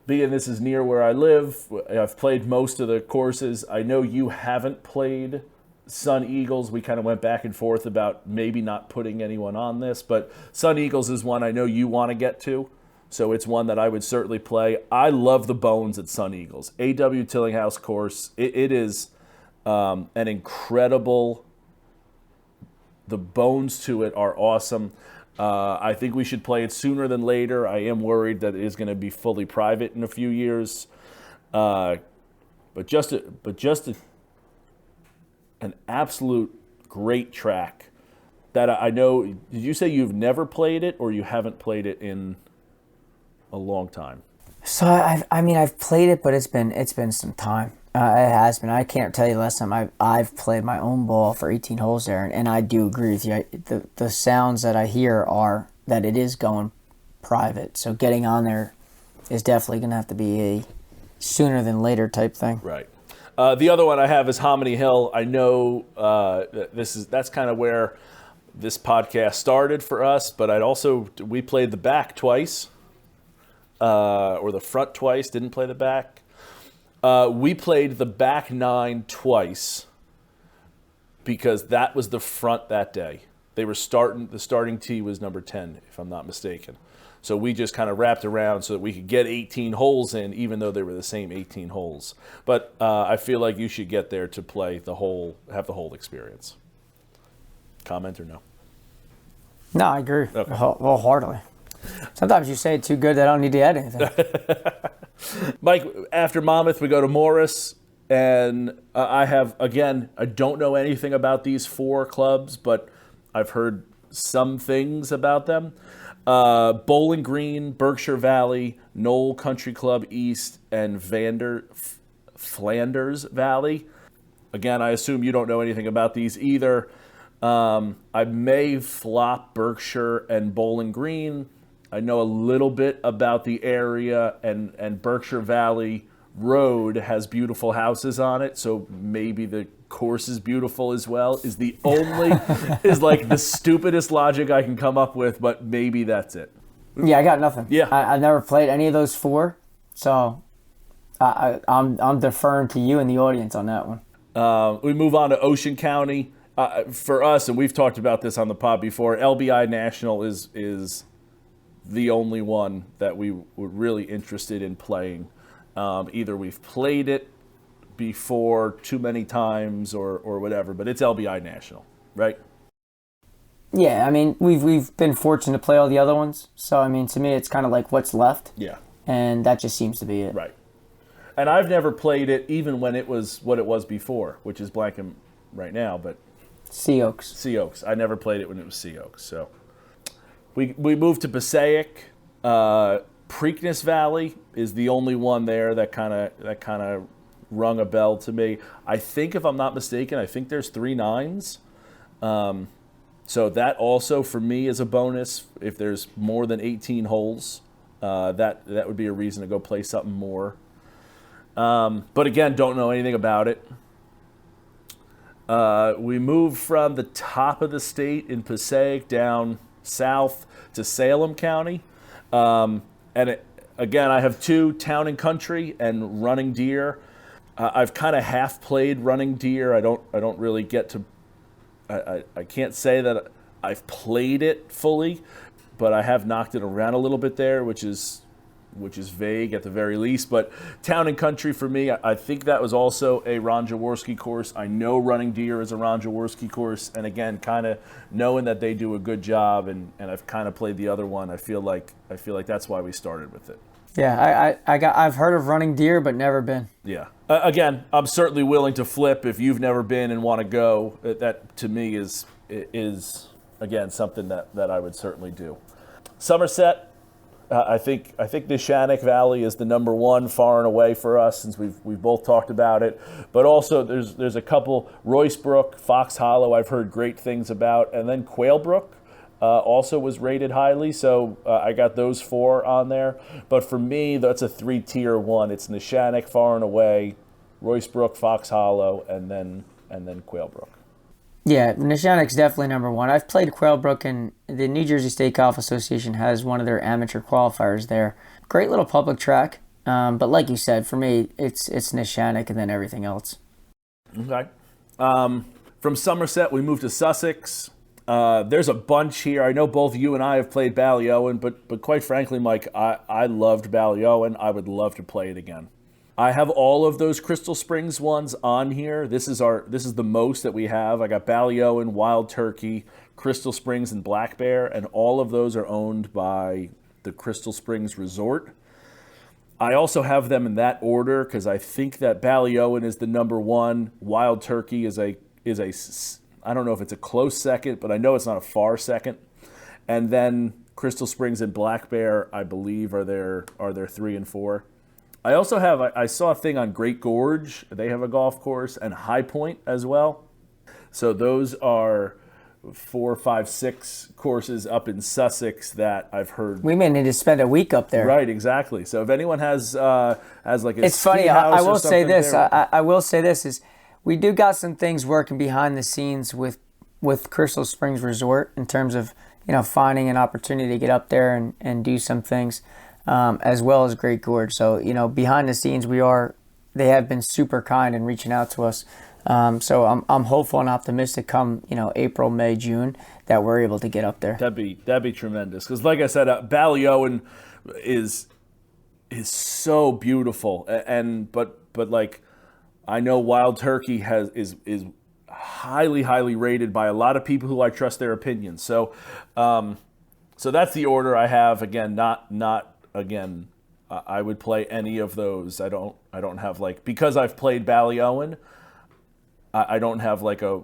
A: being this is near where I live, I've played most of the courses. I know you haven't played Sun Eagles. We kind of went back and forth about maybe not putting anyone on this, but Sun Eagles is one I know you want to get to, so it's one that I would certainly play. I love the bones at Sun Eagles. A.W. Tillinghouse course, it is an incredible, the bones to it are awesome. I think we should play it sooner than later. I am worried that it is going to be fully private in a few years. But just an absolute great track that I know. Did you say you've never played it, or you haven't played it in a long time?
B: So I've played it, but it's been some time. It has been. I can't tell you the last time I've played my own ball for 18 holes there, and I do agree with you. The sounds that I hear are that it is going private. So getting on there is definitely going to have to be a sooner than later type thing.
A: Right. The other one I have is Hominy Hill. I know that's kind of where this podcast started for us, but we played the back twice, or the front twice. Didn't play the back. We played the back 9 twice because that was the front that day. The starting tee was number 10, if I'm not mistaken. So we just kind of wrapped around so that we could get 18 holes in, even though they were the same 18 holes. But I feel like you should get there to play have the whole experience. Comment or no?
B: No, I agree.
A: Okay.
B: Wholeheartedly. Sometimes you say it too good that I don't need to add anything.
A: Mike, after Monmouth, we go to Morris, and I don't know anything about these 4 clubs, but I've heard some things about them. Bowling Green, Berkshire Valley, Knoll Country Club East, and Flanders Valley. Again, I assume you don't know anything about these either. I may flop Berkshire and Bowling Green. I know a little bit about the area, and Berkshire Valley Road has beautiful houses on it, so maybe the course is beautiful as well. Is like the stupidest logic I can come up with, but maybe that's it.
B: Yeah, I got nothing.
A: Yeah,
B: I've never played any of those 4, so I'm deferring to you and the audience on that one.
A: We move on to Ocean County. For us, and we've talked about this on the pod before, LBI National is the only one that we were really interested in playing. Either we've played it before too many times or whatever, but it's LBI National, right?
B: Yeah, I mean, we've been fortunate to play all the other ones, so I mean, to me, it's kind of like what's left.
A: Yeah.
B: And that just seems to be it.
A: Right. And I've never played it even when it was what it was before, which is blanking right now, but
B: Sea Oaks.
A: Sea Oaks. I never played it when it was Sea Oaks. So we moved to Passaic. Preakness Valley is the only one there that kind of rung a bell to me. I think, if I'm not mistaken, there's 3 9s. So that also for me is a bonus. If there's more than 18 holes, that would be a reason to go play something more. But again, don't know anything about it. We moved from the top of the state in Passaic down south to Salem County. Again, I have 2, Town and Country and Running Deer. I've kind of half played Running Deer. I don't really get to. I can't say that I've played it fully, but I have knocked it around a little bit there, which is vague at the very least. But Town and Country for me, I think that was also a Ron Jaworski course. I know Running Deer is a Ron Jaworski course, and again, kind of knowing that they do a good job, and I've kind of played the other one. I feel like that's why we started with it.
B: Yeah, I've heard of Running Deer, but never been.
A: Yeah. Again, I'm certainly willing to flip if you've never been and want to go. That to me is again something that I would certainly do. Somerset. I think the Shannock Valley is the number 1 far and away for us, since we've both talked about it. But also there's a couple, Royce Brook, Fox Hollow, I've heard great things about, and then Quail Brook also was rated highly. So I got those 4 on there. But for me, that's a 3-tier one. It's Neshannock far and away, Royce Brook, Fox Hollow, and then Quail Brook.
B: Yeah, Neshannock's definitely number 1. I've played Quail Brook, and the New Jersey State Golf Association has one of their amateur qualifiers there. Great little public track. But like you said, for me, it's Neshannock and then everything else.
A: Okay. From Somerset, we moved to Sussex. There's a bunch here. I know both you and I have played Ballyowen, but quite frankly, Mike, I loved Ballyowen. I would love to play it again. I have all of those Crystal Springs ones on here. This is the most that we have. I got Ballyowen, Wild Turkey, Crystal Springs, and Black Bear, and all of those are owned by the Crystal Springs Resort. I also have them in that order because I think that Ballyowen is the number one. Wild Turkey is a I don't know if it's a close second, but I know it's not a far second. And then Crystal Springs and Black Bear, I believe, are their 3 and 4. I also have I saw a thing on Great Gorge. They have a golf course, and High Point as well. So those are 4, 5, 6 courses up in Sussex that I've heard.
B: We may need to spend a week up there.
A: Right, exactly. So if anyone has like a
B: it's funny. I will say this.
A: there,
B: I will say this is we do got some things working behind the scenes with Crystal Springs Resort in terms of finding an opportunity to get up there and do some things, as well as Great Gorge. So behind the scenes they have been super kind in reaching out to us. So I'm hopeful and optimistic come April, May, June that we're able to get up there.
A: That'd be tremendous because, like I said, Ballyowen is so beautiful, but like I know Wild Turkey is highly rated by a lot of people who I trust their opinions. So that's the order I have. Again, not again. I would play any of those. I don't have because I've played Ballyowen. I don't have like a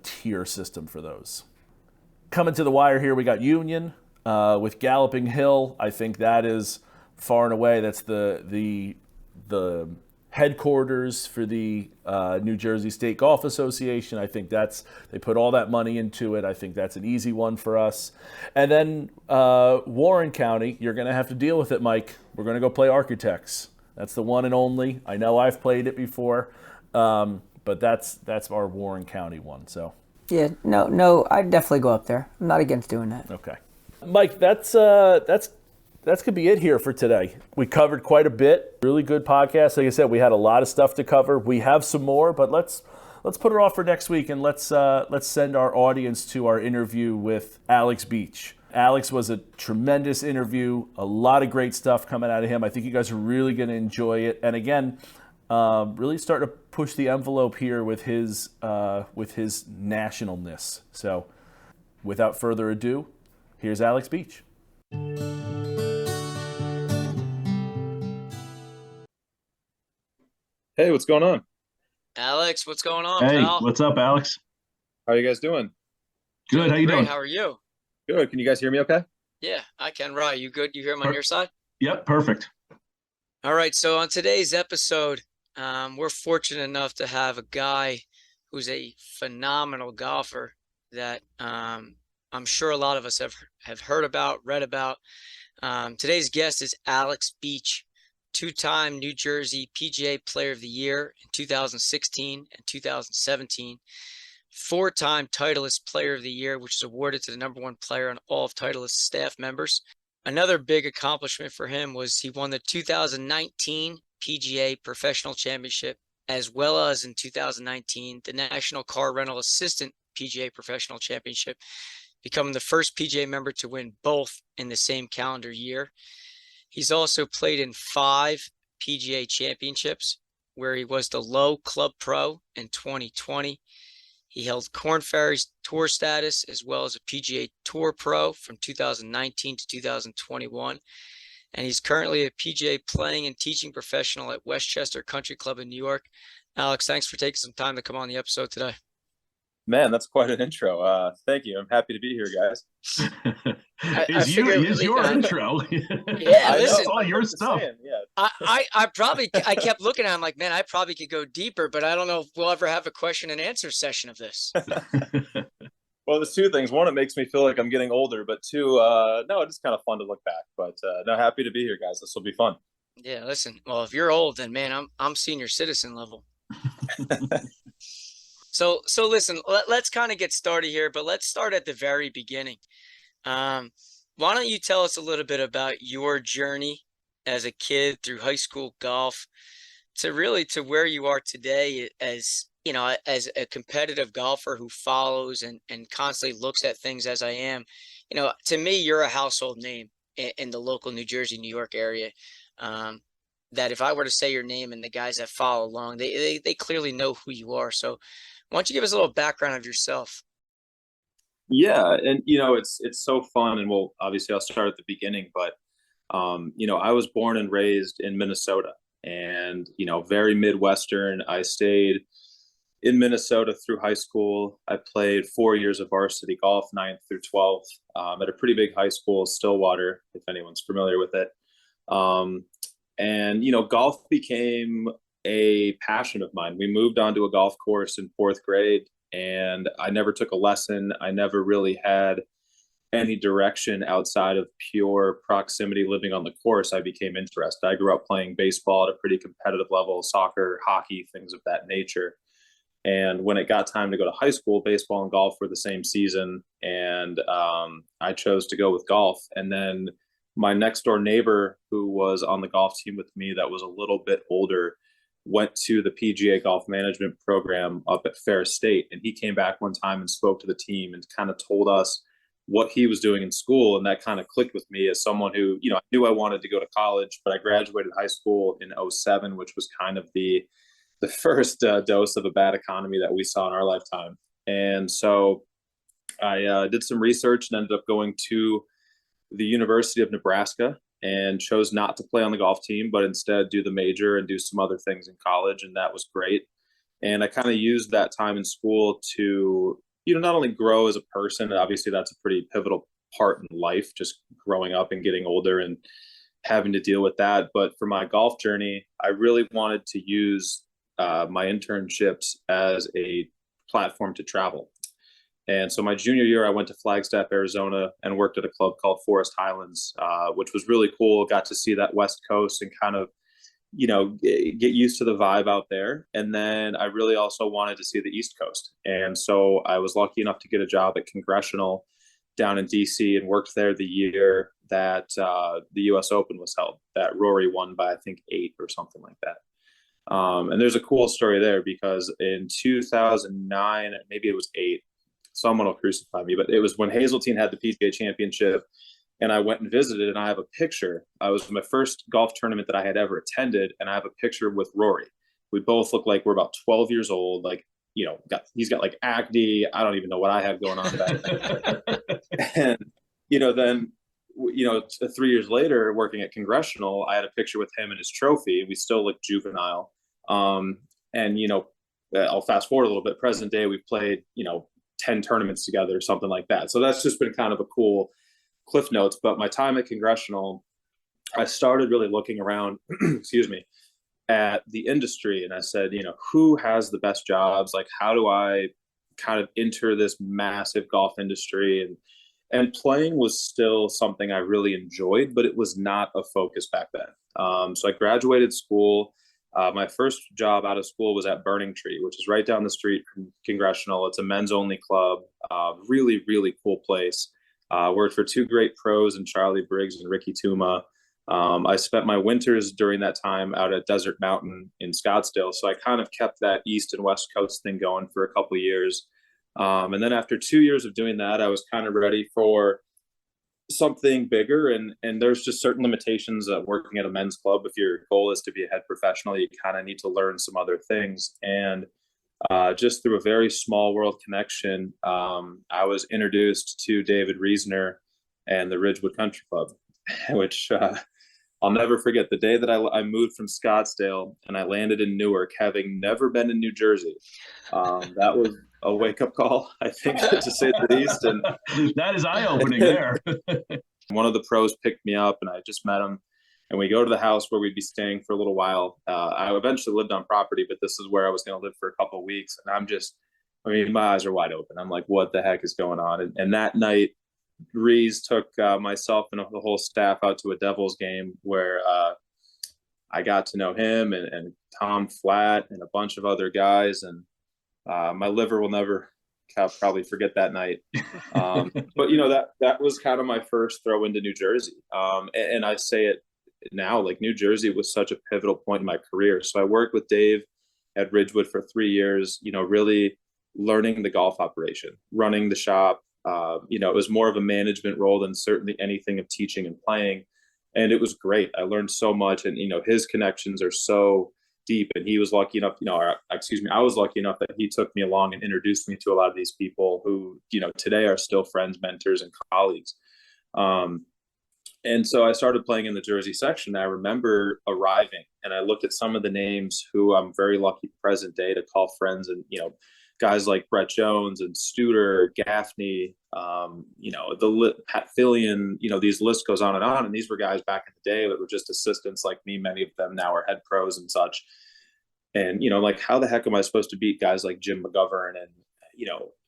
A: tier system for those. Coming to the wire here, we got Union with Galloping Hill. I think that is far and away that's the headquarters for the New Jersey State Golf Association. I think they put all that money into it. I think that's an easy one for us. And then Warren County, you're going to have to deal with it, Mike. We're going to go play Architects. That's the one and only. I know I've played it before. But that's our Warren County one. So
B: yeah, no, I'd definitely go up there. I'm not against doing that.
A: Okay, Mike, that's gonna be it here for today. We covered quite a bit. Really good podcast. Like I said, we had a lot of stuff to cover. We have some more, but let's put it off for next week and let's send our audience to our interview with Alex Beach. Alex was a tremendous interview. A lot of great stuff coming out of him. I think you guys are really going to enjoy it. And again, really start to push the envelope here with his national-ness. So without further ado, here's Alex Beach.
C: Hey, what's going on?
D: Alex, what's going on,
A: Hey,
D: pal?
A: what's up, Alex?
C: How are you guys doing?
A: Good. How you
D: Great.
A: doing?
D: How are you?
C: Good. Can you guys hear me okay?
D: Yeah, I can. Right. You good? You hear him on your side?
A: Yep, perfect.
D: All right. So on today's episode, we're fortunate enough to have a guy who's a phenomenal golfer that I'm sure a lot of us have heard about, read about. Today's guest is Alex Beach, two-time New Jersey PGA Player of the Year in 2016 and 2017. 4-time Titleist Player of the Year, which is awarded to the number one player on all of Titleist staff members. Another big accomplishment for him was he won the 2019 PGA Professional Championship, as well as in 2019, the National Car Rental Assistant PGA Professional Championship, becoming the first PGA member to win both in the same calendar year. He's also played in 5 PGA championships, where he was the Low Club Pro in 2020. He held Korn Ferry's tour status as well as a PGA Tour Pro from 2019 to 2021. And he's currently a PGA playing and teaching professional at Westchester Country Club in New York. Alex, thanks for taking some time to come on the episode today.
C: Man, that's quite an intro. Thank you. I'm happy to be here, guys.
A: It's your intro.
D: Yeah, listen,
A: it's all your stuff.
C: Yeah.
D: I kept looking at him like, man, I probably could go deeper, but I don't know if we'll ever have a question and answer session of this.
C: Well, there's 2 things. One, it makes me feel like I'm getting older, but 2, no, it's just kind of fun to look back. But no, happy to be here, guys. This will be fun.
D: Yeah, listen. Well, if you're old, then man, I'm senior citizen level. So listen, let's kind of get started here, but let's start at the very beginning. Why don't you tell us a little bit about your journey as a kid through high school golf to really to where you are today as as a competitive golfer who follows and constantly looks at things as I am, to me, you're a household name in the local New Jersey, New York area. Um, that if I were to say your name and the guys that follow along, they clearly know who you are. So why don't you give us a little background of yourself?
C: Yeah, and it's so fun, and well, obviously I'll start at the beginning, but I was born and raised in Minnesota, and very Midwestern. I stayed in Minnesota through high school. I played 4 years of varsity golf, ninth through 12th, at a pretty big high school, Stillwater, if anyone's familiar with it. Um, and golf became a passion of mine. We moved onto a golf course in fourth grade, and I never took a lesson. I never really had any direction outside of pure proximity living on the course. I became interested. I grew up playing baseball at a pretty competitive level, soccer, hockey, things of that nature. And when it got time to go to high school, baseball and golf were the same season. And I chose to go with golf. And then my next door neighbor, who was on the golf team with me, that was a little bit older, went to the PGA golf management program up at Fair State. And he came back one time and spoke to the team and kind of told us what he was doing in school. And that kind of clicked with me as someone who, I knew I wanted to go to college, but I graduated high school in '07, which was kind of the first dose of a bad economy that we saw in our lifetime. And so I did some research and ended up going to the University of Nebraska and chose not to play on the golf team, but instead do the major and do some other things in college. And that was great. And I kind of used that time in school to, not only grow as a person, and obviously that's a pretty pivotal part in life, just growing up and getting older and having to deal with that. But for my golf journey, I really wanted to use my internships as a platform to travel. And so my junior year, I went to Flagstaff, Arizona, and worked at a club called Forest Highlands, which was really cool. Got to see that West Coast and kind of, get used to the vibe out there. And then I really also wanted to see the East Coast. And so I was lucky enough to get a job at Congressional down in DC and worked there the year that the US Open was held, that Rory won by, I think, 8 or something like that. And there's a cool story there because in 2009, maybe it was 8, someone will crucify me, but it was when Hazeltine had the PGA Championship, and I went and visited, and I have a picture. I was my first golf tournament that I had ever attended, and I have a picture with Rory. We both look like we're about 12 years old. Like, he's got like acne. I don't even know what I have going on back then. And, then 3 years later, working at Congressional, I had a picture with him and his trophy. We still look juvenile. And, I'll fast forward a little bit. Present day, we've played, 10 tournaments together, something like that. So that's just been kind of a cool cliff notes. But my time at Congressional, I started really looking around, excuse me, at the industry. And I said, who has the best jobs? Like, how do I kind of enter this massive golf industry? And playing was still something I really enjoyed, but it was not a focus back then. So I graduated school. My first job out of school was at Burning Tree, which is right down the street from Congressional. It's a men's only club. Really, really cool place. Worked for 2 great pros in Charlie Briggs and Ricky Tuma. I spent my winters during that time out at Desert Mountain in Scottsdale. So I kind of kept that East and West Coast thing going for a couple of years. And then after 2 years of doing that, I was kind of ready for something bigger. And there's just certain limitations of working at a men's club. If your goal is to be a head professional, you kind of need to learn some other things. And just through a very small world connection, I was introduced to David Reesner and the Ridgewood Country Club, which I'll never forget. The day that I moved from Scottsdale and I landed in Newark, having never been in New Jersey. That was a wake-up call, I think, to say the least. And
A: that is eye-opening there.
C: One of the pros picked me up, and I just met him. And we go to the house where we'd be staying for a little while. I eventually lived on property, but this is where I was going to live for a couple of weeks. And my eyes are wide open. I'm like, what the heck is going on? And that night, Rees took myself and the whole staff out to a Devils game where I got to know him and Tom Flatt and a bunch of other guys. And my liver will never probably forget that night. But that was kind of my first throw into New Jersey. And I say it now, like New Jersey was such a pivotal point in my career. So I worked with Dave at Ridgewood for 3 years, really learning the golf operation, running the shop. It was more of a management role than certainly anything of teaching and playing. And it was great. I learned so much. And, his connections are so deep. And he was lucky enough, I was lucky enough that he took me along and introduced me to a lot of these people who, today are still friends, mentors, and colleagues. And so I started playing in the Jersey section. I remember arriving and I looked at some of the names who I'm very lucky present day to call friends, and, guys like Brett Jones and Studer, Gaffney, Pat Fillion, these list goes on. And these were guys back in the day that were just assistants like me. Many of them now are head pros and such. And, like, how the heck am I supposed to beat guys like Jim McGovern? And,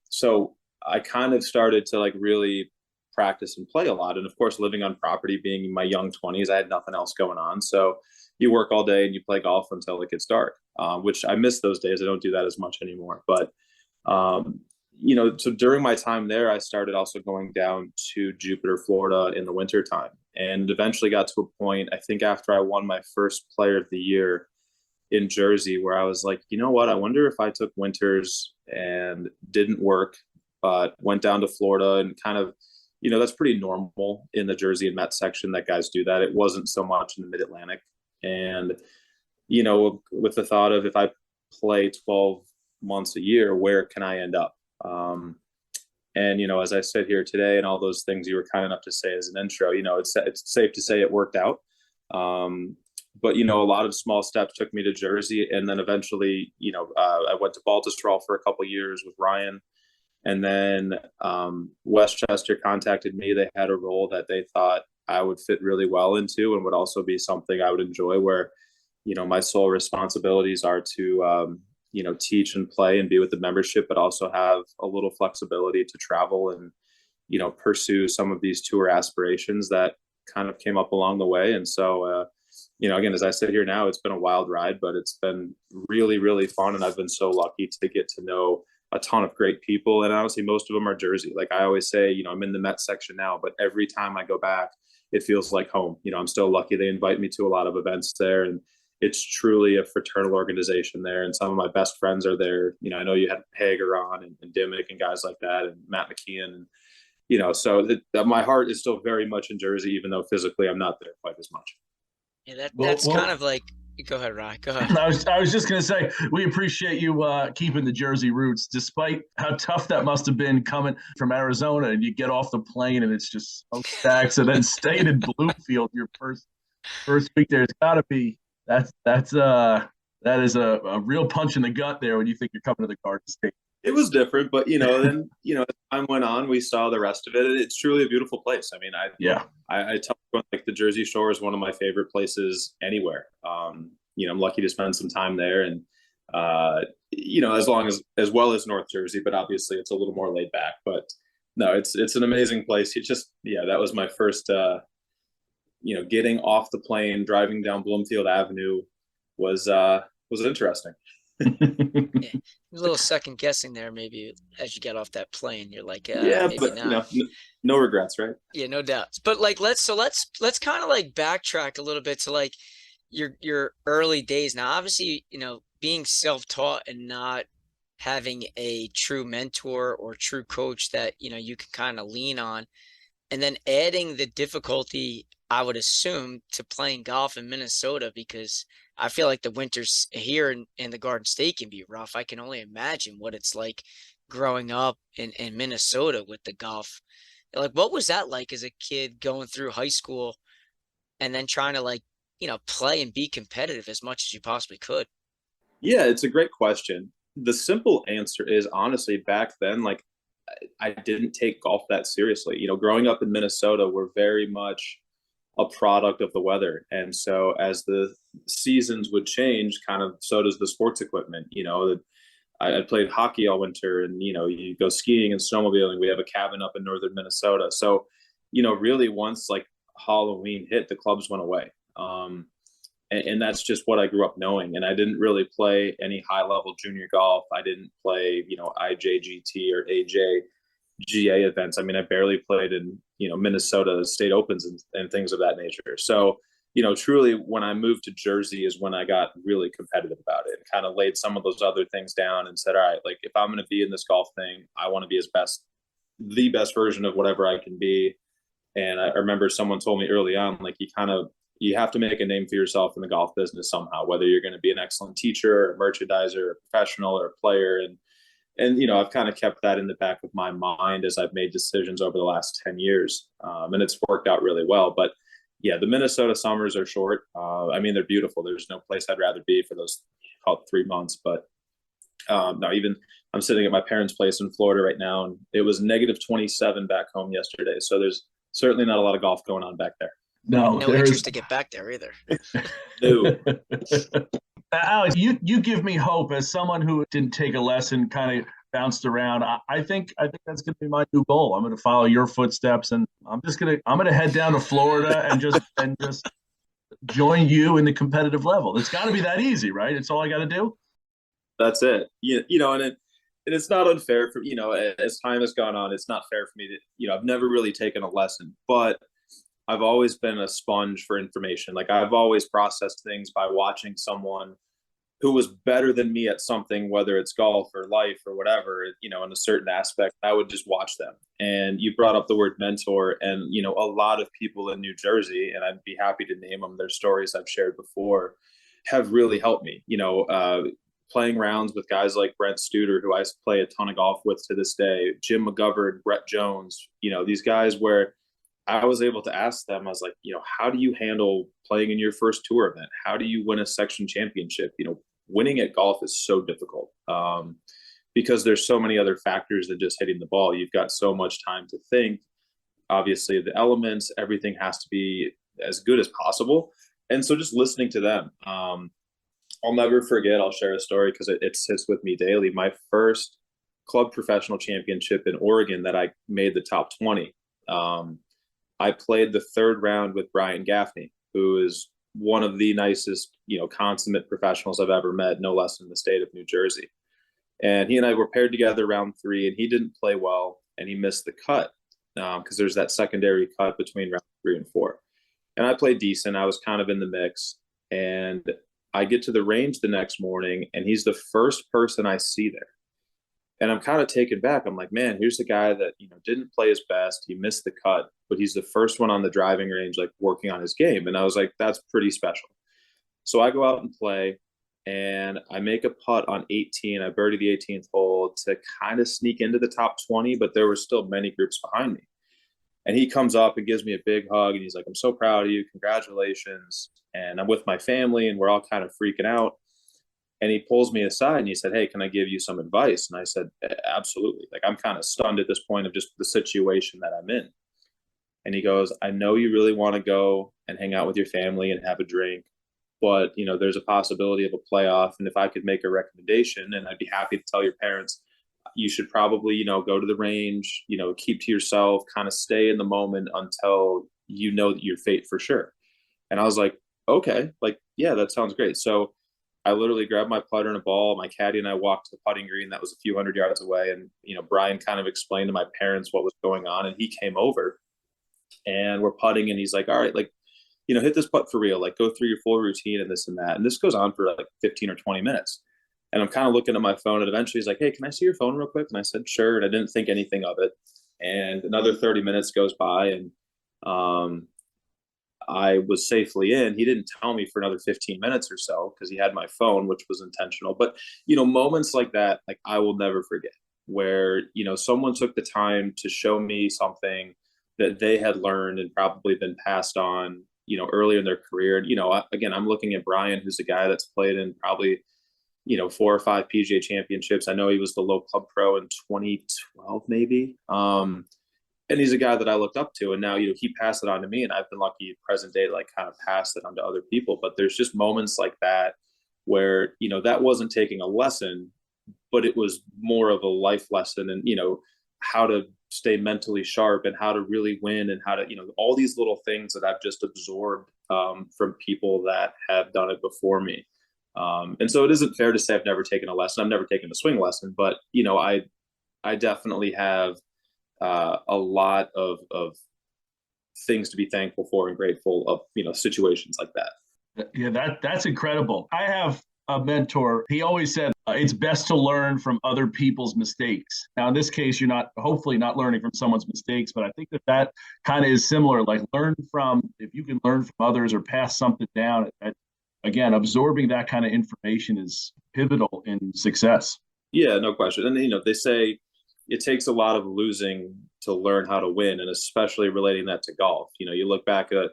C: so I kind of started to like really practice and play a lot. And of course, living on property, being in my young 20s, I had nothing else going on. So you work all day and you play golf until it gets dark, which I miss those days. I don't do that as much anymore. But, so during my time there, I started also going down to Jupiter, Florida in the winter time, and eventually got to a point, I think after I won my first Player of the Year in Jersey, where I was like, you know what, I wonder if I took winters and didn't work, but went down to Florida and kind of, that's pretty normal in the Jersey and Met section that guys do that. It wasn't so much in the Mid-Atlantic. And, with the thought of, if I play 12 months a year, where can I end up? And, as I sit here today and all those things you were kind enough to say as an intro, it's safe to say it worked out. But, a lot of small steps took me to Jersey. And then eventually, I went to Baltusrol for a couple of years with Ryan. And then Westchester contacted me. They had a role that they thought I would fit really well into and would also be something I would enjoy, where, my sole responsibilities are to, teach and play and be with the membership, but also have a little flexibility to travel and, pursue some of these tour aspirations that kind of came up along the way. And so, again, as I sit here now, it's been a wild ride, but it's been really, really fun. And I've been so lucky to get to know a ton of great people. And honestly, most of them are Jersey. Like I always say, I'm in the Met section now, but every time I go back, it feels like home. I'm still lucky they invite me to a lot of events there. And it's truly a fraternal organization there. And some of my best friends are there. I know you had Hager on and Dimmick and guys like that, and Matt McKeon. And, so my heart is still very much in Jersey, even though physically I'm not there quite as much.
D: Yeah, that's kind of like, go ahead, Ryan. Go ahead.
E: I was just going to say, we appreciate you keeping the Jersey roots, despite how tough that must have been coming from Arizona, and you get off the plane and it's just so stacked. And then staying in Bloomfield your first week there, it's got to be that is a real punch in the gut there when you think you're coming to the Garden State.
C: It was different, but then as time went on, we saw the rest of it. It's truly a beautiful place. I mean, I tell everyone, like, the Jersey Shore is one of my favorite places anywhere. I'm lucky to spend some time there, and as well as North Jersey, but obviously it's a little more laid back. But no, it's an amazing place. That was my first. Getting off the plane, driving down Bloomfield Avenue was interesting.
D: Yeah. A little second guessing there, maybe as you get off that plane, you're like,
C: but
D: not.
C: No regrets, right?
D: Yeah, no doubts. But like, let's kind of like backtrack a little bit to like your early days. Now, obviously, being self-taught and not having a true mentor or true coach that you can kind of lean on, and then adding the difficulty, I would assume, to playing golf in Minnesota, because I feel like the winters here in the Garden State can be rough. I can only imagine what it's like growing up in Minnesota with the golf. Like, what was that like as a kid going through high school and then trying to play and be competitive as much as you possibly could?
C: Yeah, it's a great question. The simple answer is, honestly, back then, like, I didn't take golf that seriously. Growing up in Minnesota, we're very much a product of the weather. And so as the seasons would change, kind of, so does the sports equipment. I played hockey all winter, and, you go skiing and snowmobiling. We have a cabin up in northern Minnesota. So, really once like Halloween hit, the clubs went away. And that's just what I grew up knowing. And I didn't really play any high level junior golf. I didn't play, IJGT or AJGA events. I mean, I barely played in, Minnesota state opens and things of that nature. So, truly when I moved to Jersey is when I got really competitive about it and kind of laid some of those other things down and said, all right, like if I'm going to be in this golf thing, I want to be the best version of whatever I can be. And I remember someone told me early on, like you have to make a name for yourself in the golf business somehow, whether you're going to be an excellent teacher or a merchandiser or a professional or a player. And I've kind of kept that in the back of my mind as I've made decisions over the last 10 years. And it's worked out really well. But yeah, the Minnesota summers are short. They're beautiful. There's no place I'd rather be for those about 3 months. But no, even I'm sitting at my parents' place in Florida right now, and it was negative 27 back home yesterday. So there's certainly not a lot of golf going on back there.
D: No interest to get back there either.
C: No.
E: Alex, you give me hope as someone who didn't take a lesson, kind of bounced around. I think that's going to be my new goal. I'm going to follow your footsteps, and I'm going to head down to Florida and just join you in the competitive level. It's got to be that easy, right? It's all I got to do.
C: That's it. And it's not unfair for, as time has gone on, it's not fair for me to, I've never really taken a lesson, but I've always been a sponge for information. Like I've always processed things by watching someone who was better than me at something, whether it's golf or life or whatever, in a certain aspect. I would just watch them. And you brought up the word mentor, and, a lot of people in New Jersey, and I'd be happy to name them, their stories I've shared before, have really helped me, playing rounds with guys like Brent Studer, who I play a ton of golf with to this day, Jim McGovern, Brett Jones, these guys where I was able to ask them, I was like, how do you handle playing in your first tour event? How do you win a section championship? Winning at golf is so difficult because there's so many other factors than just hitting the ball. You've got so much time to think. Obviously, the elements, everything has to be as good as possible. And so just listening to them, I'll never forget, I'll share a story because it sits with me daily. My first club professional championship in Oregon that I made the top 20. I played the third round with Brian Gaffney, who is one of the nicest, consummate professionals I've ever met, no less in the state of New Jersey. And he and I were paired together round 3, and he didn't play well, and he missed the cut because there's that secondary cut between round 3 and 4. And I played decent. I was kind of in the mix. And I get to the range the next morning, and he's the first person I see there. And I'm kind of taken back. I'm like, man, here's the guy that, didn't play his best. He missed the cut, but he's the first one on the driving range, like working on his game. And I was like, that's pretty special. So I go out and play, and I make a putt on 18. I birdie the 18th hole to kind of sneak into the top 20, but there were still many groups behind me. And he comes up and gives me a big hug, and he's like, I'm so proud of you. Congratulations. And I'm with my family, and we're all kind of freaking out. And he pulls me aside and he said, hey, can I give you some advice? And I said, absolutely. Like, I'm kind of stunned at this point of just the situation that I'm in. And he goes, I know you really want to go and hang out with your family and have a drink, but, there's a possibility of a playoff. And if I could make a recommendation, and I'd be happy to tell your parents, you should probably, go to the range, keep to yourself, kind of stay in the moment until you know that you're fate for sure. And I was like, okay, like, yeah, that sounds great. So I literally grabbed my putter and a ball. My caddy and I walked to the putting green that was a few hundred yards away. And, Brian kind of explained to my parents what was going on. And he came over and we're putting. And he's like, all right, like, hit this putt for real. Like, go through your full routine and this and that. And this goes on for like 15 or 20 minutes. And I'm kind of looking at my phone. And eventually he's like, hey, can I see your phone real quick? And I said, sure. And I didn't think anything of it. And another 30 minutes goes by. And I was safely in. He didn't tell me for another 15 minutes or so because he had my phone, which was intentional. But, moments like that, like, I will never forget where, someone took the time to show me something that they had learned and probably been passed on, earlier in their career. And, again, I'm looking at Brian, who's a guy that's played in probably, 4 or 5 PGA championships. I know he was the low club pro in 2012, maybe. And he's a guy that I looked up to, and now, he passed it on to me, and I've been lucky present day to like kind of pass it on to other people. But there's just moments like that where, that wasn't taking a lesson, but it was more of a life lesson and, how to stay mentally sharp and how to really win and how to, all these little things that I've just absorbed from people that have done it before me. And so it isn't fair to say I've never taken a lesson. I've never taken a swing lesson, but, I definitely have a lot of things to be thankful for and grateful of, situations like that.
E: Yeah, that's incredible. I have a mentor. He always said it's best to learn from other people's mistakes. Now, in this case, you're hopefully not learning from someone's mistakes, but I think that kind of is similar. Like if you can learn from others or pass something down, again, absorbing that kind of information is pivotal in success.
C: Yeah, no question. And, they say it takes a lot of losing to learn how to win, and especially relating that to golf. You look back at,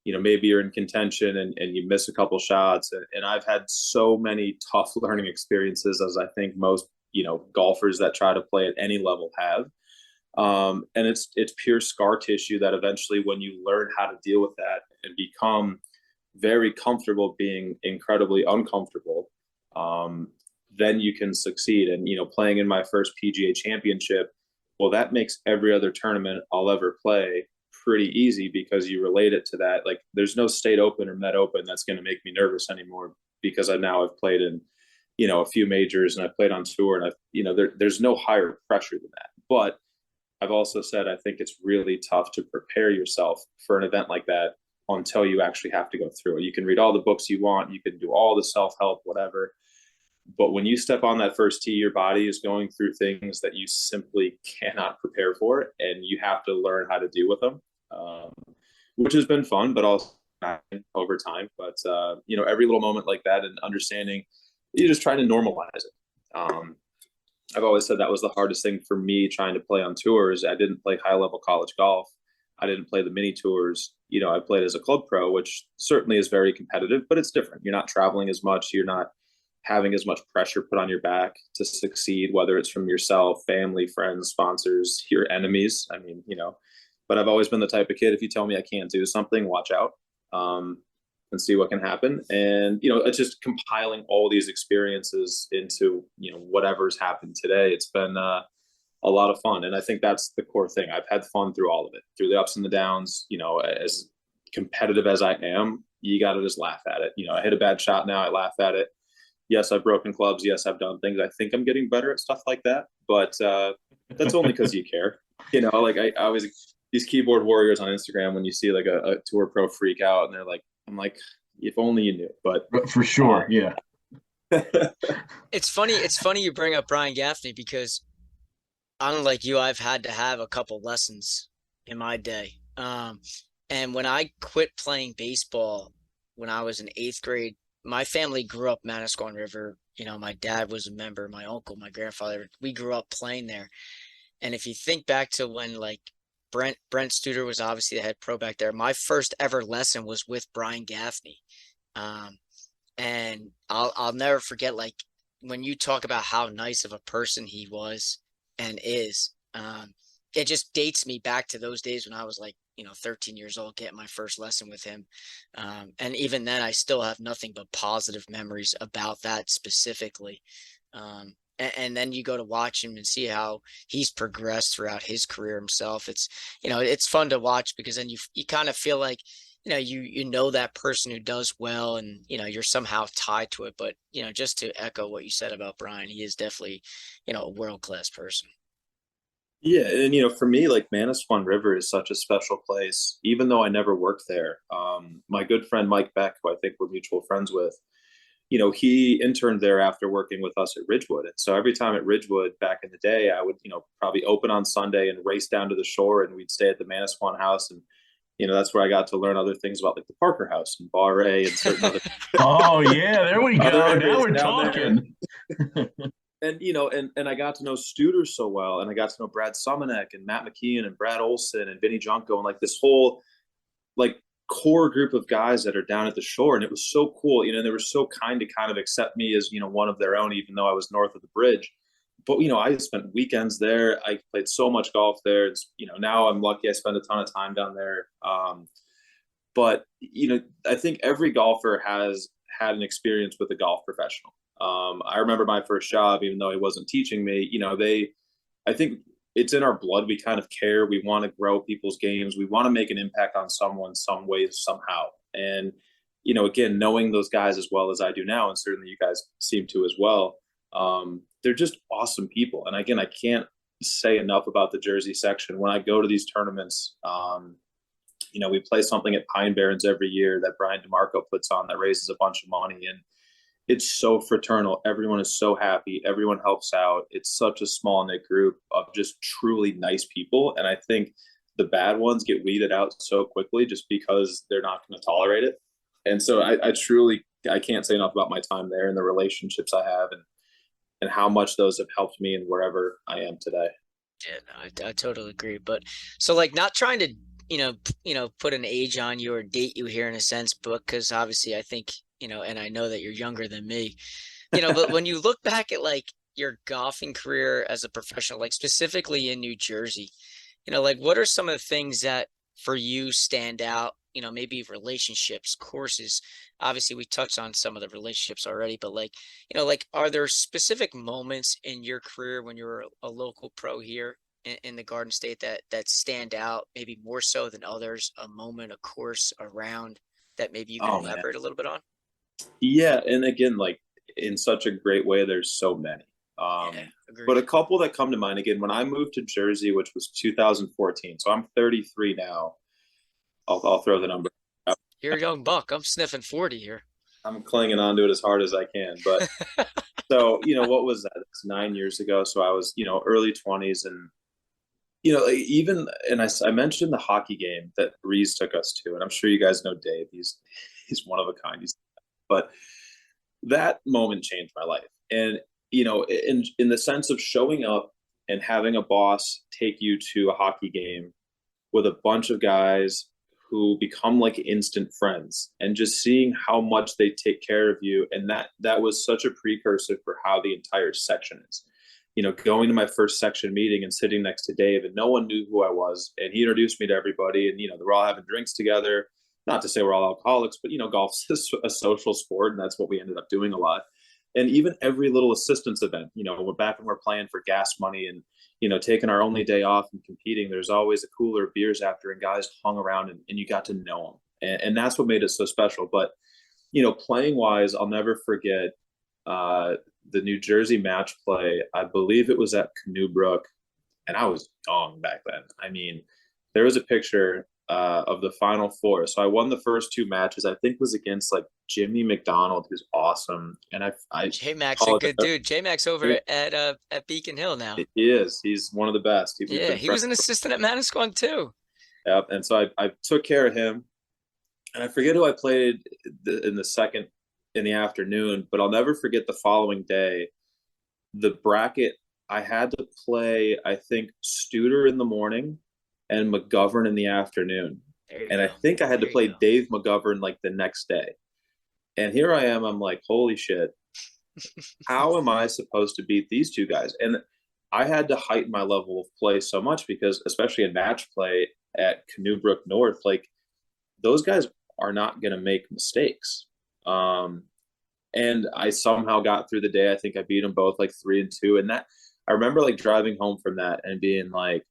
C: maybe you're in contention and you miss a couple shots. And I've had so many tough learning experiences, as I think most, golfers that try to play at any level have. And it's pure scar tissue that eventually, when you learn how to deal with that and become very comfortable being incredibly uncomfortable, then you can succeed. And, playing in my first PGA championship, well, that makes every other tournament I'll ever play pretty easy, because you relate it to that. Like, there's no State Open or Met Open that's going to make me nervous anymore, because I've played in, a few majors, and I've played on tour, and there's no higher pressure than that. But I've also said, I think it's really tough to prepare yourself for an event like that until you actually have to go through it. You can read all the books you want, you can do all the self-help, whatever. But when you step on that first tee, your body is going through things that you simply cannot prepare for, and you have to learn how to deal with them, which has been fun, but also over time. But, every little moment like that, and understanding, you're just trying to normalize it. I've always said that was the hardest thing for me trying to play on tours. I didn't play high-level college golf. I didn't play the mini tours. I played as a club pro, which certainly is very competitive, but it's different. You're not traveling as much. You're not having as much pressure put on your back to succeed, whether it's from yourself, family, friends, sponsors, your enemies. I mean, but I've always been the type of kid, if you tell me I can't do something, watch out, and see what can happen. And, it's just compiling all these experiences into, whatever's happened today. It's been a lot of fun. And I think that's the core thing. I've had fun through all of it, through the ups and the downs. As competitive as I am, you got to just laugh at it. I hit a bad shot now, I laugh at it. Yes, I've broken clubs. Yes, I've done things. I think I'm getting better at stuff like that. But that's only because you care. Like I always, these keyboard warriors on Instagram, when you see like a tour pro freak out, and I'm like, if only you knew. But
E: for sure, yeah.
D: It's funny you bring up Brian Gaffney, because unlike you, I've had to have a couple lessons in my day. And when I quit playing baseball when I was in 8th grade, my family grew up Manasquan River. My dad was a member, my uncle, my grandfather, we grew up playing there. And if you think back to when, like, Brent Studer was obviously the head pro back there, my first ever lesson was with Brian Gaffney. And I'll never forget, like, when you talk about how nice of a person he was and is, it just dates me back to those days when I was like, 13 years old, getting my first lesson with him. And even then, I still have nothing but positive memories about that specifically. And then you go to watch him and see how he's progressed throughout his career himself. It's fun to watch, because then you kind of feel like, you know that person who does well, and, you're somehow tied to it. But, just to echo what you said about Brian, he is definitely, a world-class person.
C: Yeah, and for me, like, Manasquan River is such a special place, even though I never worked there. My good friend Mike Beck, who I think we're mutual friends with, he interned there after working with us at Ridgewood. And so every time at Ridgewood back in the day, I would, probably open on Sunday and race down to the shore, and we'd stay at the Manasquan House. And, that's where I got to learn other things about, like, the Parker House and Bar A and certain other.
E: Oh, yeah, there we go. Now we're talking.
C: And, and I got to know Studer so well, and I got to know Brad Sumanek and Matt McKeon and Brad Olson and Vinny Junko, and, like, this whole, like, core group of guys that are down at the shore. And it was so cool, and they were so kind to kind of accept me as, one of their own, even though I was north of the bridge. But, I spent weekends there. I played so much golf there. It's, now I'm lucky I spend a ton of time down there. But, I think every golfer has had an experience with a golf professional. I remember my first job, even though he wasn't teaching me, I think it's in our blood. We kind of care. We want to grow people's games. We want to make an impact on someone, some way, somehow. And, again, knowing those guys as well as I do now, and certainly you guys seem to as well, they're just awesome people. And again, I can't say enough about the Jersey section. When I go to these tournaments, We play something at Pine Barrens every year that Brian DeMarco puts on that raises a bunch of money. And it's so fraternal. Everyone is so happy. Everyone helps out. It's such a small knit group of just truly nice people. And I think the bad ones get weeded out so quickly just because they're not going to tolerate it. And so I can't say enough about my time there and the relationships I have and how much those have helped me and wherever I am today.
D: Yeah, no, I totally agree. But so like not trying to, put an age on you or date you here in a sense, but because obviously I think, and I know that you're younger than me, but when you look back at like your golfing career as a professional, like specifically in New Jersey, like what are some of the things that for you stand out, maybe relationships, courses. Obviously we touched on some of the relationships already, but like, like are there specific moments in your career when you're a local pro here in the Garden State that stand out maybe more so than others, a moment, a course, a round that maybe you can elaborate a little bit on?
C: Yeah. And again, like in such a great way, there's so many. But a couple that come to mind again, when I moved to Jersey, which was 2014. So I'm 33 now. I'll throw the number out.
D: You're a young buck. I'm sniffing 40 here.
C: I'm clinging onto it as hard as I can. But so, what was that? It's 9 years ago. So I was, early 20s and, I mentioned the hockey game that Reese took us to, and I'm sure you guys know Dave. He's one of a kind. But that moment changed my life. And, in the sense of showing up and having a boss take you to a hockey game with a bunch of guys who become like instant friends and just seeing how much they take care of you. And that was such a precursor for how the entire section is. Going to my first section meeting and sitting next to Dave, and no one knew who I was. And he introduced me to everybody, and, they're all having drinks together. Not to say we're all alcoholics, but, golf's a social sport, and that's what we ended up doing a lot. And even every little assistance event, we're back when we're playing for gas money and, taking our only day off and competing, there's always a cooler of beers after, and guys hung around and you got to know them. And that's what made it so special. But, playing wise, I'll never forget the New Jersey match play. I believe it was at Canoe Brook, and I was young back then. I mean, there was a picture of the Final Four. So I won the first two matches. I think was against like Jimmy McDonald, who's awesome. And
D: J-Mac's a good dude. J-Mac's over at Beacon Hill now.
C: He is. He's one of the best.
D: He was an assistant at Manasquan too.
C: Yep. And so I took care of him. And I forget who I played in the second in the afternoon, but I'll never forget the following day. The bracket, I had to play, I think, Studer in the morning and McGovern in the afternoon. And I think I had to play Dave McGovern like the next day. And here I am, I'm like, holy shit, how am I supposed to beat these two guys? And I had to heighten my level of play so much because, especially in match play at Canoe Brook North, like those guys are not going to make mistakes. And I somehow got through the day. I think I beat them both like 3-2. And that, I remember like driving home from that and being like,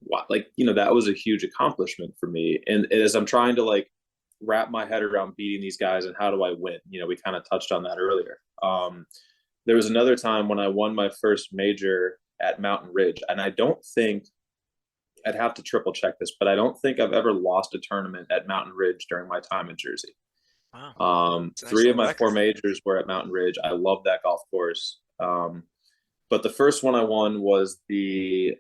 C: what, like, that was a huge accomplishment for me. And as I'm trying to like wrap my head around beating these guys and how do I win, we kind of touched on that earlier. There was another time when I won my first major at Mountain Ridge. And I don't think, I'd have to triple check this, but I don't think I've ever lost a tournament at Mountain Ridge during my time in Jersey.
D: Wow.
C: Three of my four majors were at Mountain Ridge. I love that golf course. But the first one I won was the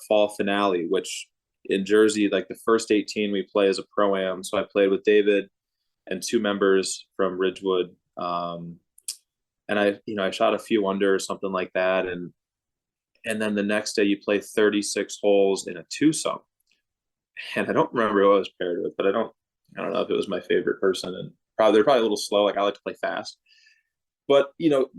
C: fall finale, which in Jersey, like the first 18 we play as a pro-am. So I played with David and two members from Ridgewood. And I shot a few under or something like that. And then the next day you play 36 holes in a twosome. And I don't remember who I was paired with, but I don't know if it was my favorite person. And they're probably a little slow. Like I like to play fast. But,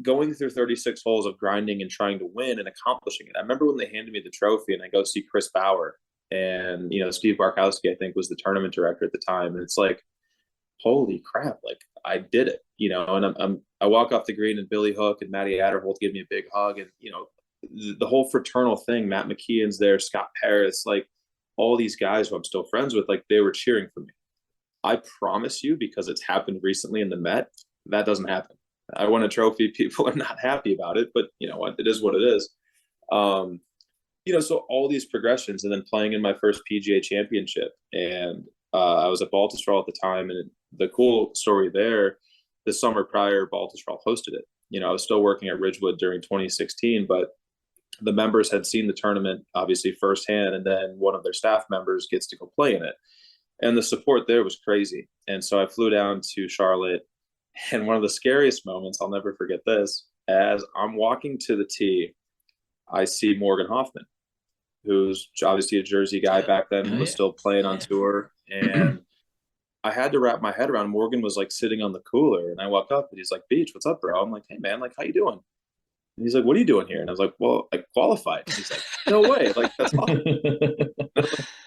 C: going through 36 holes of grinding and trying to win and accomplishing it. I remember when they handed me the trophy and I go see Chris Bauer and, Steve Barkowski, I think was the tournament director at the time. And it's like, holy crap, like I did it, and I walk off the green and Billy Hook and Matty Adderholt give me a big hug. And, the whole fraternal thing, Matt McKeon's there, Scott Paris, like all these guys who I'm still friends with, like they were cheering for me. I promise you, because it's happened recently in the Met, that doesn't happen. I won a trophy. People are not happy about it, but you know what? It is what it is. So all these progressions and then playing in my first PGA championship and, I was at Baltusrol at the time, and the cool story there, the summer prior, Baltusrol hosted it. I was still working at Ridgewood during 2016, but the members had seen the tournament obviously firsthand, and then one of their staff members gets to go play in it. And the support there was crazy. And so I flew down to Charlotte, and one of the scariest moments, I'll never forget this, as I'm walking to the tee, I see Morgan Hoffman, who's obviously a Jersey guy back then, was still playing on tour. And I had to wrap my head around. Morgan was like sitting on the cooler, and I walk up and he's like, "Beach, what's up, bro?" I'm like, "Hey man, like, how you doing?" And he's like, "What are you doing here?" And I was like, "Well, I qualified." And he's like, "No way. Like, that's awesome."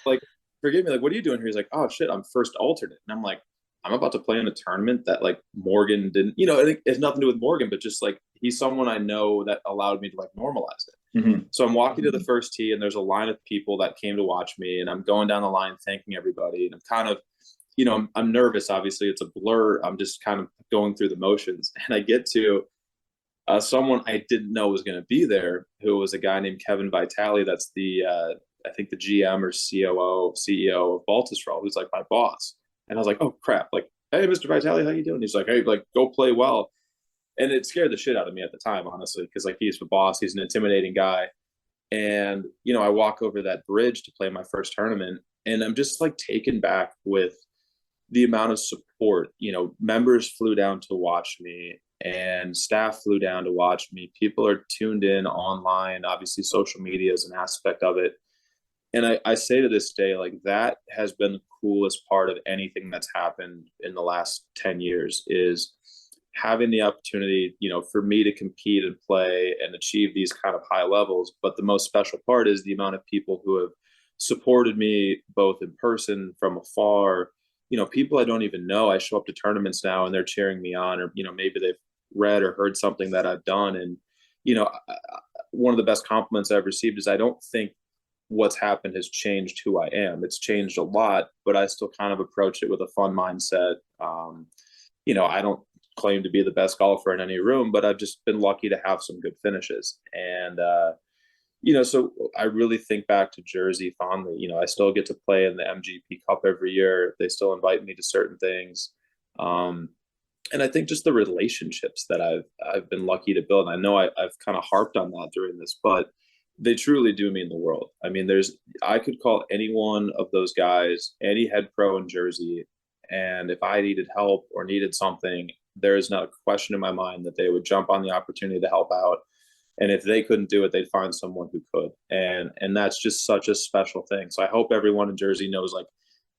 C: Like, forgive me. Like, what are you doing here? He's like, "Oh shit, I'm first alternate." And I'm like, I'm about to play in a tournament that like Morgan didn't, I think it has nothing to do with Morgan, but just like, he's someone I know that allowed me to like normalize it.
E: Mm-hmm.
C: So I'm walking to the first tee, and there's a line of people that came to watch me, and I'm going down the line thanking everybody. And I'm kind of, I'm nervous. Obviously it's a blur. I'm just kind of going through the motions, and I get to someone I didn't know was going to be there, who was a guy named Kevin Vitale. That's the, I think the GM or COO, CEO of Baltusrol, who's like my boss. And I was like, "Oh crap. Like, hey, Mr. Vitale, how you doing?" He's like, "Hey, like, go play well." And it scared the shit out of me at the time, honestly, because like, he's the boss, he's an intimidating guy. And, I walk over that bridge to play my first tournament, and I'm just like taken back with the amount of support. Members flew down to watch me, and staff flew down to watch me. People are tuned in online. Obviously, social media is an aspect of it. And I say to this day, like, that has been the coolest part of anything that's happened in the last 10 years is having the opportunity, for me to compete and play and achieve these kind of high levels. But the most special part is the amount of people who have supported me both in person, from afar, people I don't even know. I show up to tournaments now and they're cheering me on, or, maybe they've read or heard something that I've done. And, one of the best compliments I've received is, I don't think what's happened has changed who I am. It's changed a lot, but I still kind of approach it with a fun mindset. I don't claim to be the best golfer in any room, but I've just been lucky to have some good finishes. And, so I really think back to Jersey fondly. I still get to play in the MGP Cup every year. They still invite me to certain things. And I think just the relationships that I've been lucky to build. And I know I've kind of harped on that during this, but they truly do mean the world. I mean, I could call any one of those guys, any head pro in Jersey, and if I needed help or needed something, there is not a question in my mind that they would jump on the opportunity to help out. And if they couldn't do it, they'd find someone who could. And that's just such a special thing. So I hope everyone in Jersey knows like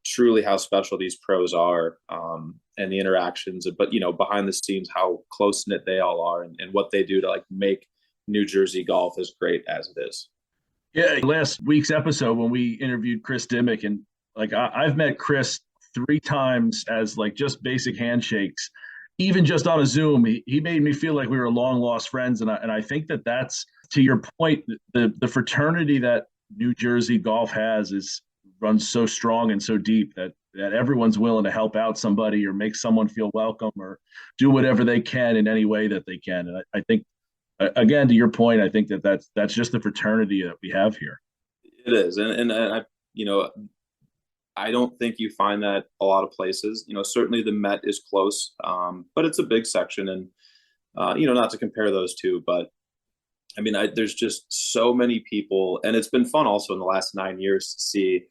C: truly how special these pros are, and the interactions, but behind the scenes, how close knit they all are, and what they do to like make New Jersey golf as great as it is.
E: Yeah, last week's episode when we interviewed Chris Dimmick, and like I've met Chris 3 times as like just basic handshakes, even just on a Zoom. He made me feel like we were long lost friends, and I think that's, to your point, the fraternity that New Jersey golf runs so strong and so deep that everyone's willing to help out somebody or make someone feel welcome or do whatever they can in any way that they can. And I think, again, to your point, I think that's just the fraternity that we have here.
C: It is. And I, I don't think you find that a lot of places. Certainly the Met is close, but it's a big section. And, not to compare those two, but I mean, there's just so many people, and it's been fun also in the last 9 years to see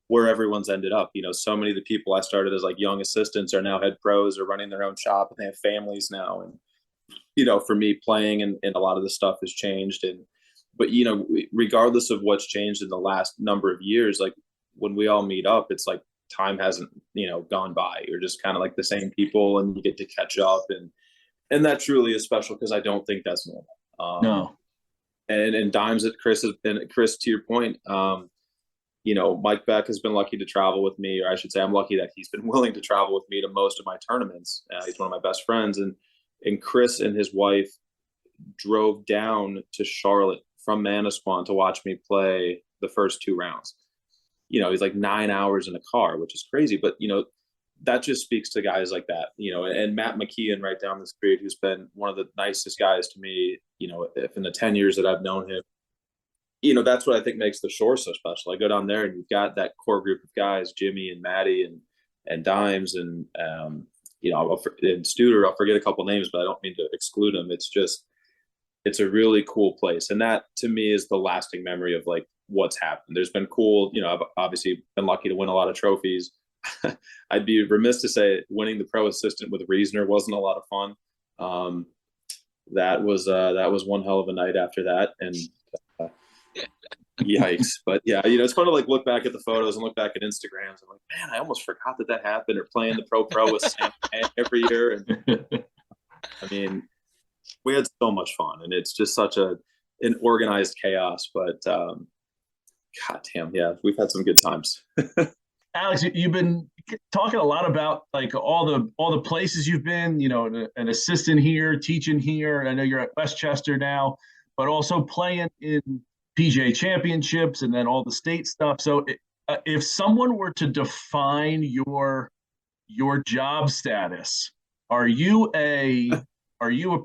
C: where everyone's ended up. So many of the people I started as like young assistants are now head pros or running their own shop, and they have families now. And, for me, playing and a lot of the stuff has changed. But regardless of what's changed in the last number of years, like when we all meet up, it's like time hasn't, gone by. You're just kind of like the same people, and you get to catch up. And that truly is special, because I don't think that's normal.
E: No.
C: And Dimes at Chris, and Chris, to your point, Mike Beck has been lucky to travel with me, or I should say I'm lucky that he's been willing to travel with me to most of my tournaments. He's one of my best friends. And Chris and his wife drove down to Charlotte from Manasquan to watch me play the first 2 rounds. He's like 9 hours in a car, which is crazy. But, that just speaks to guys like that, and Matt McKeon right down the street, who's been one of the nicest guys to me, if in the 10 years that I've known him. That's what I think makes the shore so special. I go down there and you've got that core group of guys, Jimmy and Maddie, and and Dimes and and Studer. I'll forget a couple names, but I don't mean to exclude them. It's a really cool place, and that to me is the lasting memory of like what's happened. There's been cool, I've obviously been lucky to win a lot of trophies. I'd be remiss to say winning the pro assistant with Reasoner wasn't a lot of fun. That was one hell of a night after that, and yikes. But yeah, it's fun to like look back at the photos and look back at Instagrams. I'm like, man, I almost forgot that happened. Or playing the pro with Sam every year, and I mean, we had so much fun, and it's just such an organized chaos. But God damn, yeah, we've had some good times.
E: Alex, you've been talking a lot about like all the places you've been. An assistant here, teaching here. I know you're at Westchester now, but also playing in PGA championships and then all the state stuff. So, if someone were to define your job status, are you a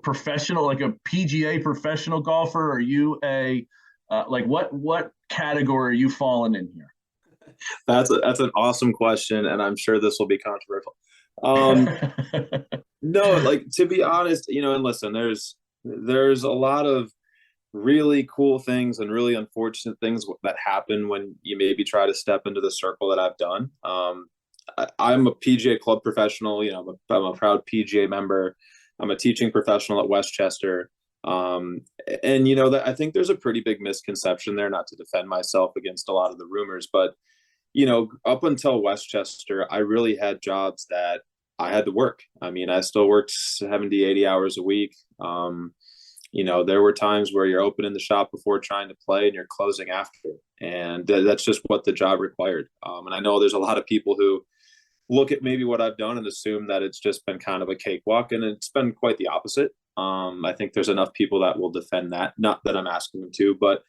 E: professional, like a PGA professional golfer? Are you a like what category are you falling in here?
C: That's an awesome question, and I'm sure this will be controversial. No, like to be honest, and listen, there's a lot of really cool things and really unfortunate things that happen when you maybe try to step into the circle that I've done. I'm a PGA club professional. I'm a proud PGA member. I'm a teaching professional at Westchester. And that I think there's a pretty big misconception there, not to defend myself against a lot of the rumors, but up until Westchester, I really had jobs that I had to work. I mean, I still worked 70, 80 hours a week. There were times where you're opening the shop before trying to play and you're closing after. And that's just what the job required. And I know there's a lot of people who look at maybe what I've done and assume that it's just been kind of a cakewalk, and it's been quite the opposite. I think there's enough people that will defend that. Not that I'm asking them to, but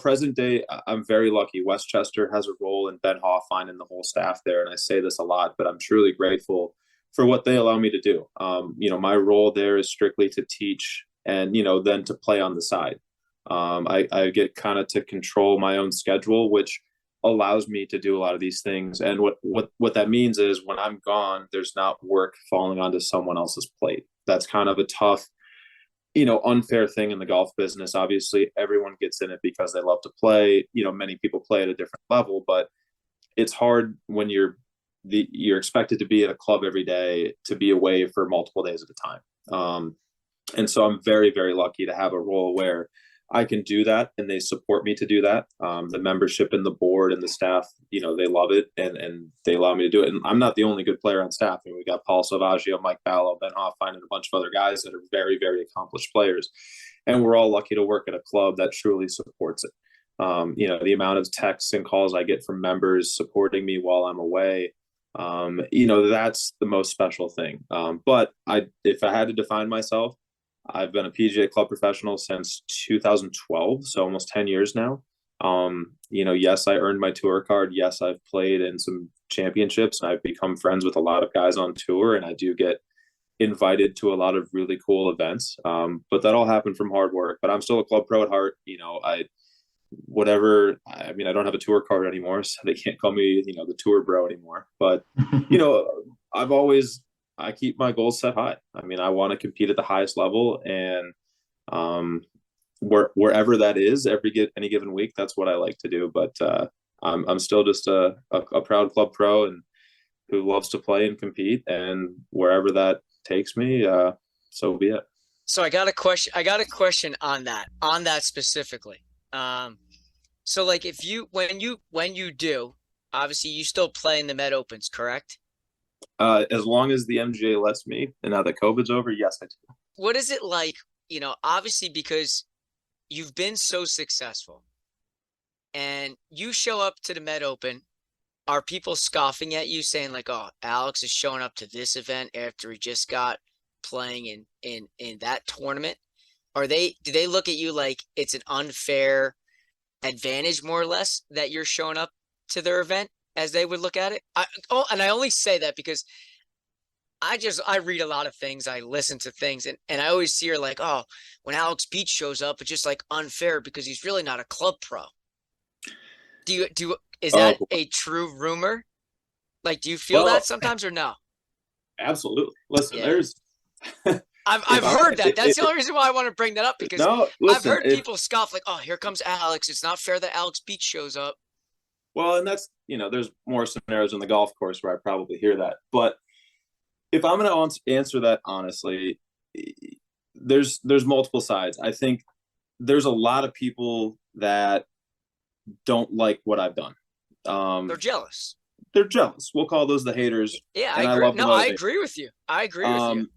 C: present day, I'm very lucky. Westchester has a role in Ben Hoffine and the whole staff there. And I say this a lot, but I'm truly grateful for what they allow me to do. My role there is strictly to teach and, then to play on the side. I get kind of to control my own schedule, which allows me to do a lot of these things. And what that means is when I'm gone, there's not work falling onto someone else's plate. That's kind of a tough, unfair thing in the golf business. Obviously, everyone gets in it because they love to play. Many people play at a different level, but it's hard when you're expected to be at a club every day to be away for multiple days at a time. And so I'm very, very lucky to have a role where I can do that, and they support me to do that. The membership and the board and the staff, they love it, and they allow me to do it. And I'm not the only good player on staff. We got Paul Salvaggio, Mike Ballo, Ben Hoffine, and a bunch of other guys that are very, very accomplished players. And we're all lucky to work at a club that truly supports it. The amount of texts and calls I get from members supporting me while I'm away, that's the most special thing. But if I had to define myself, I've been a PGA club professional since 2012, so almost 10 years now. Yes, I earned my tour card. Yes, I've played in some championships, and I've become friends with a lot of guys on tour, and I do get invited to a lot of really cool events. But that all happened from hard work. But I'm still a club pro at heart. I don't have a tour card anymore, so they can't call me, the tour bro anymore. But, I keep my goals set high. I mean, I want to compete at the highest level, and wherever that is, any given week, that's what I like to do. But I'm still just a proud club pro and who loves to play and compete, and wherever that takes me, so be it.
D: So I got a question on that specifically. So like when you do, obviously you still play in the Med Opens, correct?
C: As long as the MGA lets me, and now that COVID's over, yes, I do.
D: What is it like, obviously because you've been so successful and you show up to the Med Open, are people scoffing at you saying like, oh, Alex is showing up to this event after he just got playing in that tournament? Do they look at you like it's an unfair advantage more or less that you're showing up to their event as they would look at it? And I only say that because I read a lot of things, I listen to things, and I always hear like, oh, when Alex Beach shows up, it's just like unfair because he's really not a club pro. Is that a true rumor? Like, do you feel
C: Well,
D: that sometimes or no?
C: absolutely. Listen,
D: Yeah.
C: there's
D: I've heard that. That's the only reason why I want to bring that up, because
C: no,
D: I've
C: listen,
D: heard
C: if
D: people scoff like, "Oh, here comes Alex. It's not fair that Alex Beach shows up."
C: well, and that's, there's more scenarios on the golf course where I probably hear that. But if I'm going to answer that honestly, there's multiple sides. I think there's a lot of people that don't like what I've done.
D: They're jealous.
C: They're jealous. We'll call those the haters,
D: Yeah, I
C: and I
D: agree.
C: love the
D: No, I
C: motivation.
D: agree with you. I agree with you.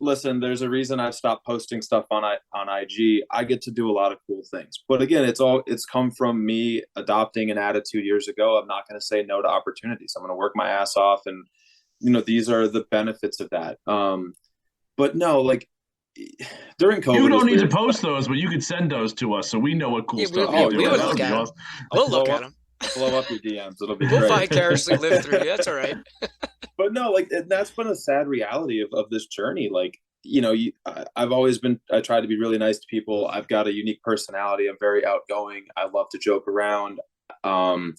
C: Listen, there's a reason I've stopped posting stuff on IG. I get to do a lot of cool things, but again, it's come from me adopting an attitude years ago. I'm not going to say no to opportunities. I'm going to work my ass off, and these are the benefits of that. But no, like during COVID,
E: You don't need to
C: weird.
E: post those, but you could send those to us so we know what cool
D: Yeah,
E: stuff
C: yeah,
E: you do.
C: we would
E: That
C: look
E: be
D: at 'em.
E: awesome.
D: We'll look
C: blow
D: at
C: up-
D: them.
C: Blow up your DMs. It'll be
D: We'll
C: great.
D: vicariously live through you. That's all right.
C: But no, like that's been a sad reality of this journey. Like, I've always been, I try to be really nice to people. I've got a unique personality. I'm very outgoing. I love to joke around. And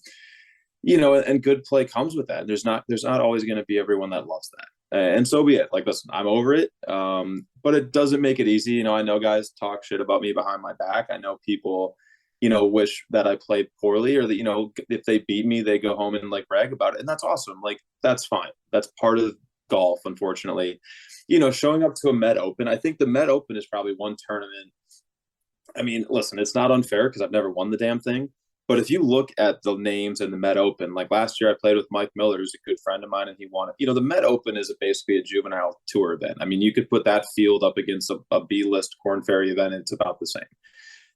C: good play comes with that. There's not always going to be everyone that loves that. And so be it. Like, listen, I'm over it. But it doesn't make it easy. I know guys talk shit about me behind my back. I know people, wish that I played poorly, or that, if they beat me, they go home and like brag about it. And that's awesome. Like, that's fine. That's part of golf, unfortunately. Showing up to a Met Open, I think the Met Open is probably one tournament. I mean, listen, it's not unfair because I've never won the damn thing. But if you look at the names in the Met Open, like last year I played with Mike Miller, who's a good friend of mine, and he won it. The Met Open is basically a juvenile tour event. I mean, you could put that field up against a B-list Corn Ferry event, and it's about the same.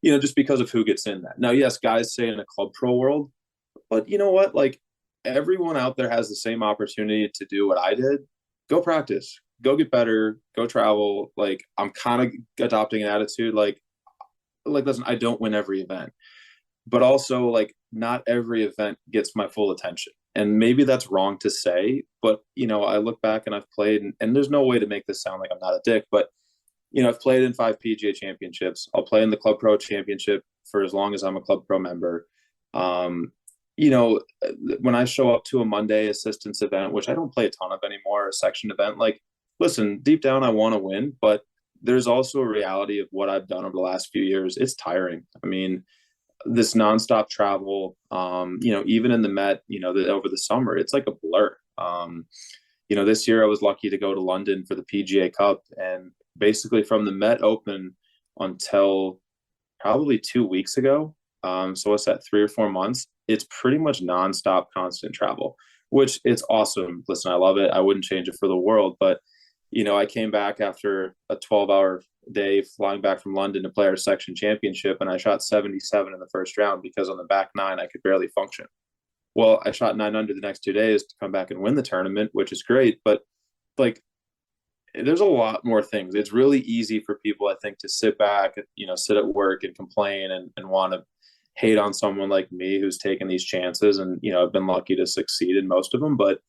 C: Just because of who gets in that. Now, yes, guys say in a club pro world, but you know what? Like, everyone out there has the same opportunity to do what I did. Go practice, go get better, go travel. Like, I'm kind of adopting an attitude like, listen, I don't win every event, but also like not every event gets my full attention. And maybe that's wrong to say, but I look back and I've played, and there's no way to make this sound like I'm not a dick, but I've played in 5 PGA championships. I'll play in the Club Pro Championship for as long as I'm a Club Pro member. When I show up to a Monday assistance event, which I don't play a ton of anymore, a section event, like, listen, deep down, I want to win, but there's also a reality of what I've done over the last few years. It's tiring. I mean, this nonstop travel, even in the Met, over the summer, it's like a blur. This year I was lucky to go to London for the PGA Cup, and basically from the Met Open until probably 2 weeks ago, so what's that, 3 or 4 months, it's pretty much nonstop constant travel, which it's awesome. Listen, I love it. I wouldn't change it for the world. But I came back after a 12-hour day flying back from London to play our section championship, and I shot 77 in the first round because on the back 9 I could barely function. Well, I shot 9 under the next 2 days to come back and win the tournament, which is great. But like, there's a lot more things. It's really easy for people, I think, to sit back, sit at work and complain and want to hate on someone like me who's taken these chances. And, I've been lucky to succeed in most of them. But,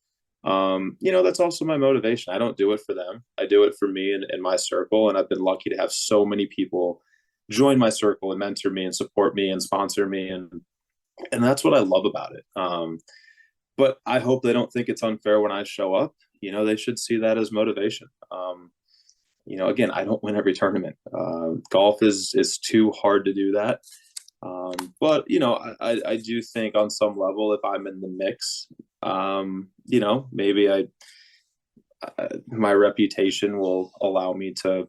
C: that's also my motivation. I don't do it for them. I do it for me and my circle. And I've been lucky to have so many people join my circle and mentor me and support me and sponsor me. And that's what I love about it. But I hope they don't think it's unfair when I show up. They should see that as motivation. Again, I don't win every tournament. Golf is too hard to do that. But I do think on some level, if I'm in the mix, maybe my reputation will allow me to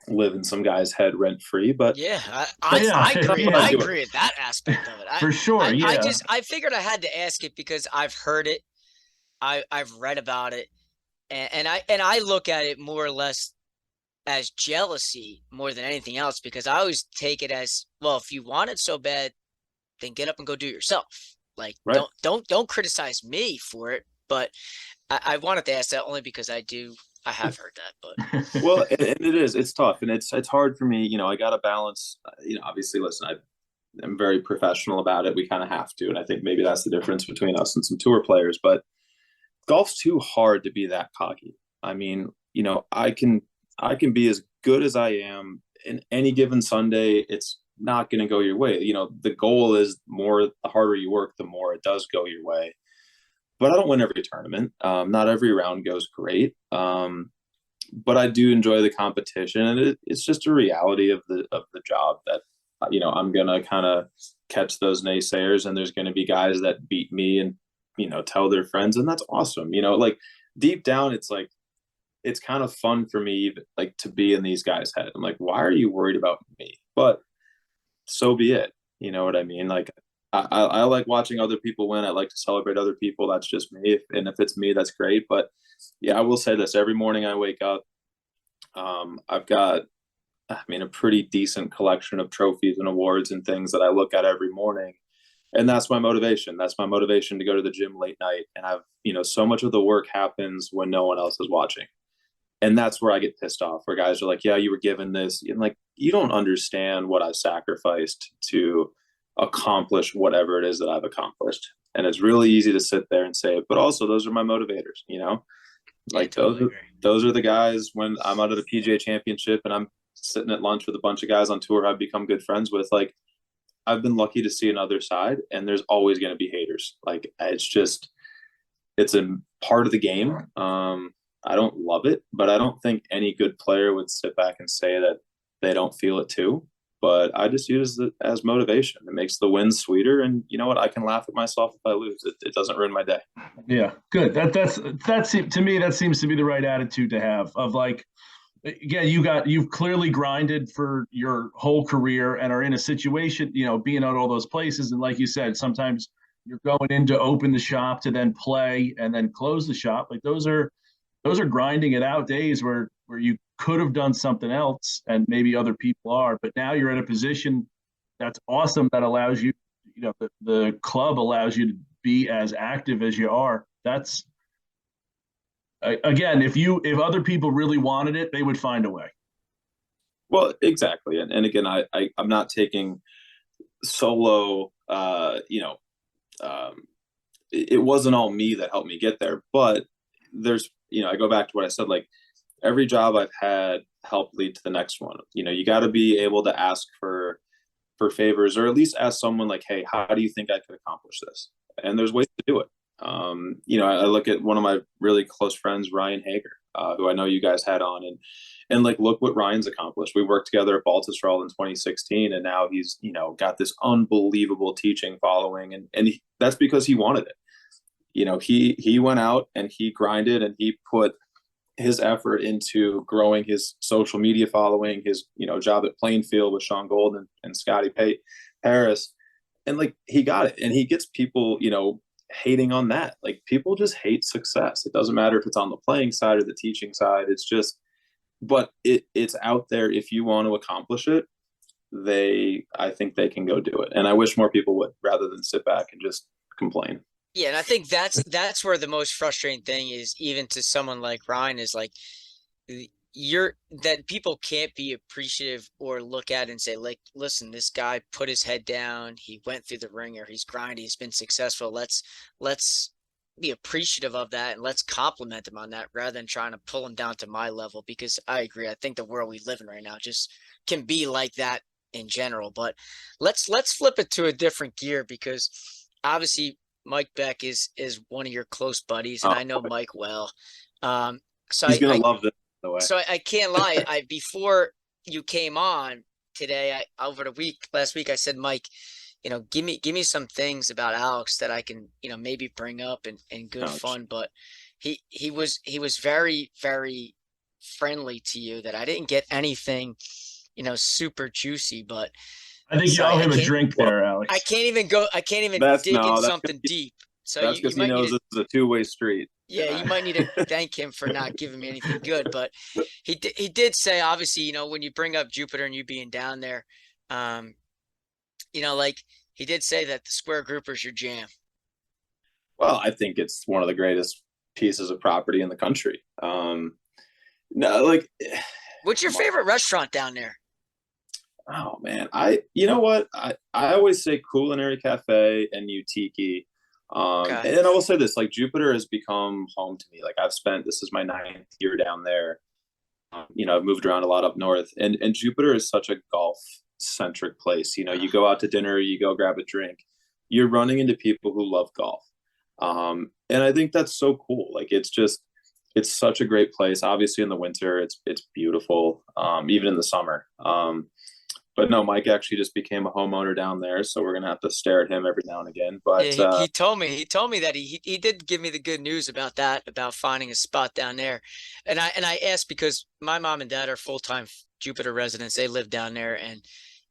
C: live in some guy's head rent free. But
D: yeah, I agree.
E: Yeah.
D: I agree with that aspect of it.
E: For sure, yeah.
D: I figured I had to ask it because I've heard it, I've read about it, and I look at it more or less as jealousy more than anything else, because I always take it as, well, if you want it so bad, then get up and go do it yourself. Like,
C: right.
D: don't criticize me for it. But I wanted to ask that only because I have heard that. But
C: well, and it's tough, and it's hard for me. I got to balance. Obviously, listen, I'm very professional about it. We kind of have to, and I think maybe that's the difference between us and some tour players. But golf's too hard to be that cocky. I mean, I can be as good as I am in any given Sunday. It's not going to go your way. The goal is the harder you work, the more it does go your way. but I don't win every tournament. Not every round goes great. But I do enjoy the competition, and it's just a reality of the job that I'm gonna kind of catch those naysayers, and there's gonna be guys that beat me and tell their friends, and that's awesome. Like deep down, it's like it's kind of fun for me, like to be in these guys' head. I'm like, why are you worried about me? But so be it. You know what I mean? Like I like watching other people win. I like to celebrate other people. That's just me. And if it's me, that's great. But yeah, I will say this: every morning I wake up, I've got, a pretty decent collection of trophies and awards and things that I look at every morning. And that's my motivation. That's my motivation to go to the gym late night. And so much of the work happens when no one else is watching. And that's where I get pissed off, where guys are like, yeah, you were given this. And like, you don't understand what I've sacrificed to accomplish whatever it is that I've accomplished. And it's really easy to sit there and say it, but also those are my motivators, like totally those are the guys when I'm out of the PGA championship and I'm sitting at lunch with a bunch of guys on tour I've become good friends with. Like, I've been lucky to see another side, and there's always going to be haters. Like, it's a part of the game. I don't love it, but I don't think any good player would sit back and say that they don't feel it too. But I just use it as motivation. It makes the wins sweeter, and you know what? I can laugh at myself if I lose. It doesn't ruin my day.
E: Yeah, good. That's to me, that seems to be the right attitude to have. Of like, again, you've clearly grinded for your whole career and are in a situation, being at all those places, and like you said, sometimes you're going in to open the shop to then play and then close the shop. Like those are grinding it out days where you could have done something else, and maybe other people are, but now you're in a position that's awesome that allows you, the club allows you to be as active as you are. That's, again, if other people really wanted it, they would find a way.
C: Well, exactly. And again, I'm not taking solo, it wasn't all me that helped me get there, but there's, I go back to what I said, like every job I've had helped lead to the next one. You got to be able to ask for favors, or at least ask someone like, hey, how do you think I could accomplish this? And there's ways to do it. I look at one of my really close friends, Ryan Hager, who I know you guys had on, and like, look what Ryan's accomplished. We worked together at Baltusrol in 2016, and now he's, got this unbelievable teaching following. And that's because he wanted it. He went out and he grinded, and he put his effort into growing his social media following, his, job at Plainfield with Sean Gold and Scotty Harris. And like, he got it, and he gets people, hating on that. Like, people just hate success. It doesn't matter if it's on the playing side or the teaching side. It's just, but it's out there. If you want to accomplish it, I think they can go do it. And I wish more people would, rather than sit back and just complain.
D: Yeah, and I think that's where the most frustrating thing is, even to someone like Ryan, is like that people can't be appreciative or look at and say, like, listen, this guy put his head down, he went through the ringer, he's grinding, he's been successful. Let's be appreciative of that, and let's compliment him on that, rather than trying to pull him down to my level, because I agree. I think the world we live in right now just can be like that in general. But let's flip it to a different gear, because obviously Mike Beck is one of your close buddies, and I know Mike well. So
C: he's gonna love this, by the way.
D: So I can't lie. Before you came on today, last week, I said, Mike, give me some things about Alex that I can, maybe bring up in good fun. But he was very, very friendly to you, that I didn't get anything, super juicy, but
E: I think you owe him a drink there, Alex.
D: I can't even dig in something deep. So
C: that's because he knows this is a two-way street.
D: Yeah, you might need to thank him for not giving me anything good. But he did say, obviously, when you bring up Jupiter and you being down there, like, he did say that the square grouper's your jam.
C: Well, I think it's one of the greatest pieces of property in the country.
D: What's your favorite restaurant down there?
C: Oh man, you know what? I always say Culinary Cafe and Utiki. Okay. And I will say this, like, Jupiter has become home to me. Like, this is my 9th year down there. I've moved around a lot up north, and Jupiter is such a golf centric place. You go out to dinner, you go grab a drink, you're running into people who love golf. And And I think that's so cool. Like, it's such a great place. Obviously in the winter, it's beautiful. Even in the summer. But no, Mike actually just became a homeowner down there, so we're gonna have to stare at him every now and again.
D: Yeah,
C: But
D: he told me that he did give me the good news about that, about finding a spot down there. And I asked because my mom and dad are full-time Jupiter residents. They live down there, and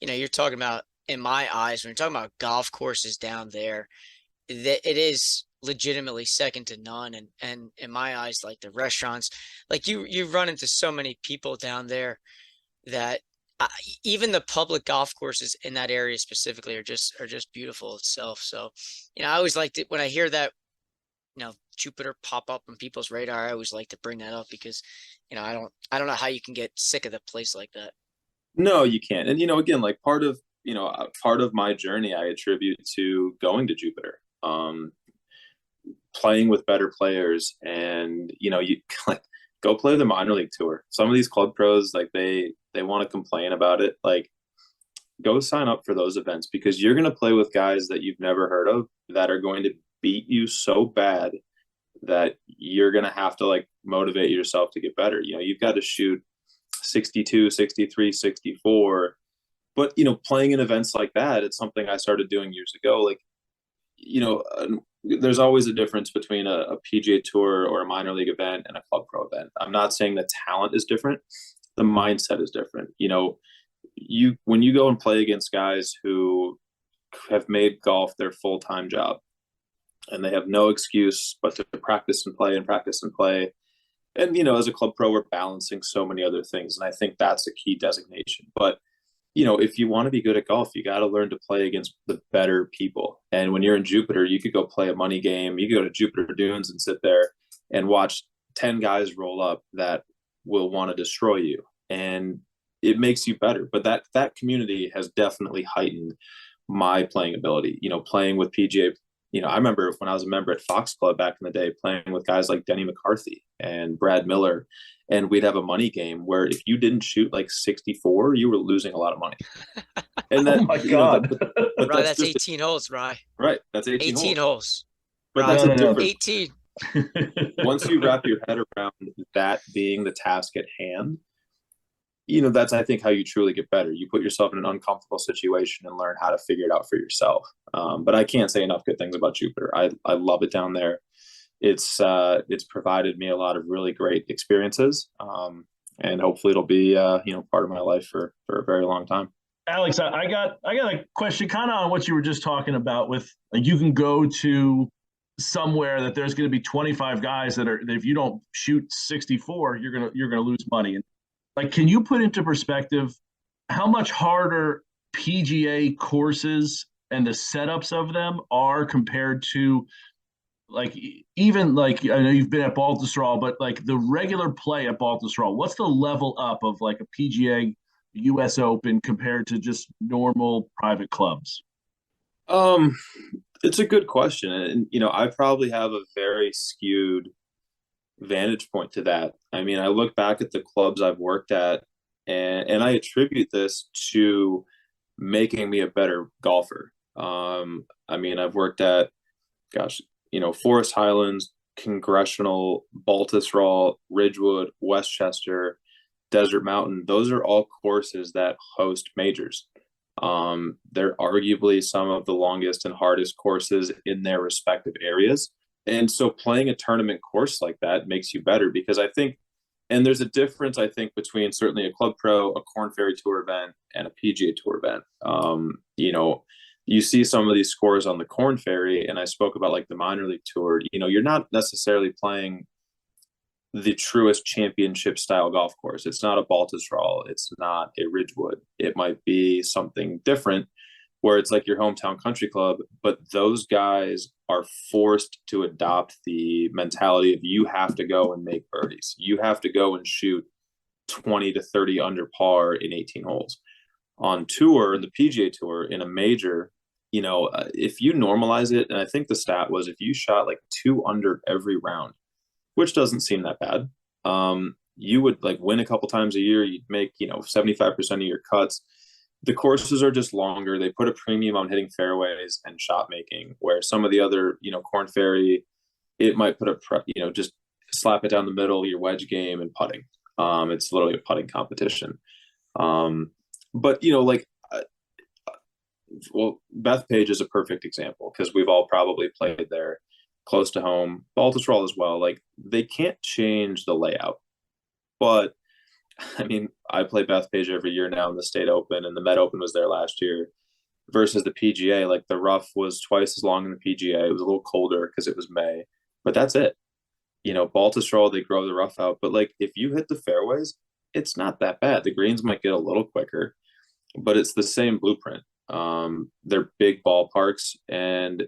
D: you're talking about, in my eyes, when you're talking about golf courses down there, that it is legitimately second to none. And in my eyes, like the restaurants, like you run into so many people down there that uh, even the public golf courses in that area specifically are just beautiful itself. So, I always like to, when I hear that, Jupiter pop up on people's radar, I always like to bring that up because, I don't know how you can get sick of a place like that.
C: no, you can't. And again, like part of my journey, I attribute to going to Jupiter, playing with better players, and you like go play the minor league tour. Some of these club pros, like they want to complain about it. Like, go sign up for those events because you're going to play with guys that you've never heard of that are going to beat you so bad that you're going to have to like motivate yourself to get better. You've got to shoot 62, 63, 64. But, playing in events like that, it's something I started doing years ago. Like, there's always a difference between a PGA Tour or a minor league event and a club pro event. I'm not saying the talent is different. The mindset is different. When you go and play against guys who have made golf their full-time job and they have no excuse but to practice and play and practice and play. And, as a club pro, we're balancing so many other things. And I think that's a key designation. But, if you want to be good at golf, you got to learn to play against the better people. And when you're in Jupiter, you could go play a money game. You could go to Jupiter Dunes and sit there and watch 10 guys roll up that will want to destroy you. And it makes you better. But that community has definitely heightened my playing ability. Playing with PGA. I remember when I was a member at Fox Club back in the day, playing with guys like Denny McCarthy and Brad Miller, and we'd have a money game where if you didn't shoot like 64, you were losing a lot of money. And that,
E: Oh my God.
C: but
D: Right, that's
C: just
D: 18 holes, right?
C: right. That's 18
D: 18
C: holes.
D: holes.
C: But
D: Right.
C: that's a different.
D: 18.
C: Once you wrap your head around that being the task at hand, that's, I think, how you truly get better. You put yourself in an uncomfortable situation and learn how to figure it out for yourself. But I can't say enough good things about Jupiter. I love it down there. It's provided me a lot of really great experiences. And hopefully it'll be, part of my life for a very long time.
E: Alex, I got a question kind of on what you were just talking about with, like, you can go to somewhere that there's going to be 25 guys that if you don't shoot 64, you're going to lose money. And like, can you put into perspective how much harder PGA courses and the setups of them are compared to, like, even like, I know you've been at Baltusrol, but like the regular play at Baltusrol, what's the level up of like a PGA US Open compared to just normal private clubs?
C: It's a good question. And, I probably have a very skewed vantage point to that. I mean, I look back at the clubs I've worked at, and I attribute this to making me a better golfer. I mean, I've worked at, Forest Highlands, Congressional, Baltusrol, Ridgewood, Westchester, Desert Mountain. Those are all courses that host majors. They're arguably some of the longest and hardest courses in their respective areas. And so playing a tournament course like that makes you better because I think, and there's a difference, I think, between certainly a Club Pro, a Corn Ferry Tour event, and a PGA Tour event. You see some of these scores on the Corn Ferry, and I spoke about like the minor league tour, you're not necessarily playing the truest championship style golf course. It's not a Baltusrol. It's not a Ridgewood. It might be something different where it's like your hometown country club, but those guys are forced to adopt the mentality of you have to go and make birdies. You have to go and shoot 20 to 30 under par in 18 holes. On tour, the PGA Tour, in a major, if you normalize it, and I think the stat was if you shot like 2 under every round, which doesn't seem that bad, you would like win a couple times a year. You'd make, 75% of your cuts. The courses are just longer. They put a premium on hitting fairways and shot making, where some of the other, Corn Ferry, it might put just slap it down the middle, your wedge game and putting. It's literally a putting competition. But well, Bethpage is a perfect example because we've all probably played there close to home. Baltusrol as well. Like, they can't change the layout. But I mean, I play Bethpage every year now in the State Open, and the Met Open was there last year versus the PGA. Like, the rough was twice as long in the PGA. It was a little colder because it was May, but that's it. Baltusrol, they grow the rough out, but like, if you hit the fairways, it's not that bad. The greens might get a little quicker, but it's the same blueprint. They're big ballparks, and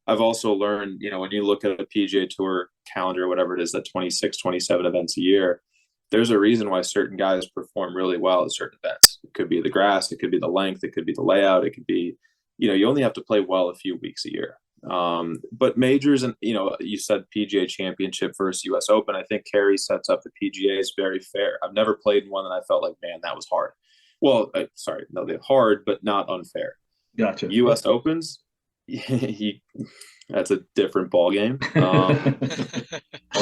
C: I've also learned, when you look at a PGA Tour calendar, whatever it is, that 26, 27 events a year, there's a reason why certain guys perform really well at certain events. It could be the grass, it could be the length, it could be the layout, it could be, you only have to play well a few weeks a year. But majors, and you said PGA Championship versus US Open. I think Kerry sets up the PGA is very fair. I've never played in one that I felt like, man, that was hard. Well, sorry, no, they're hard, but not unfair.
E: Gotcha.
C: US Opens, that's a different ball game. I'll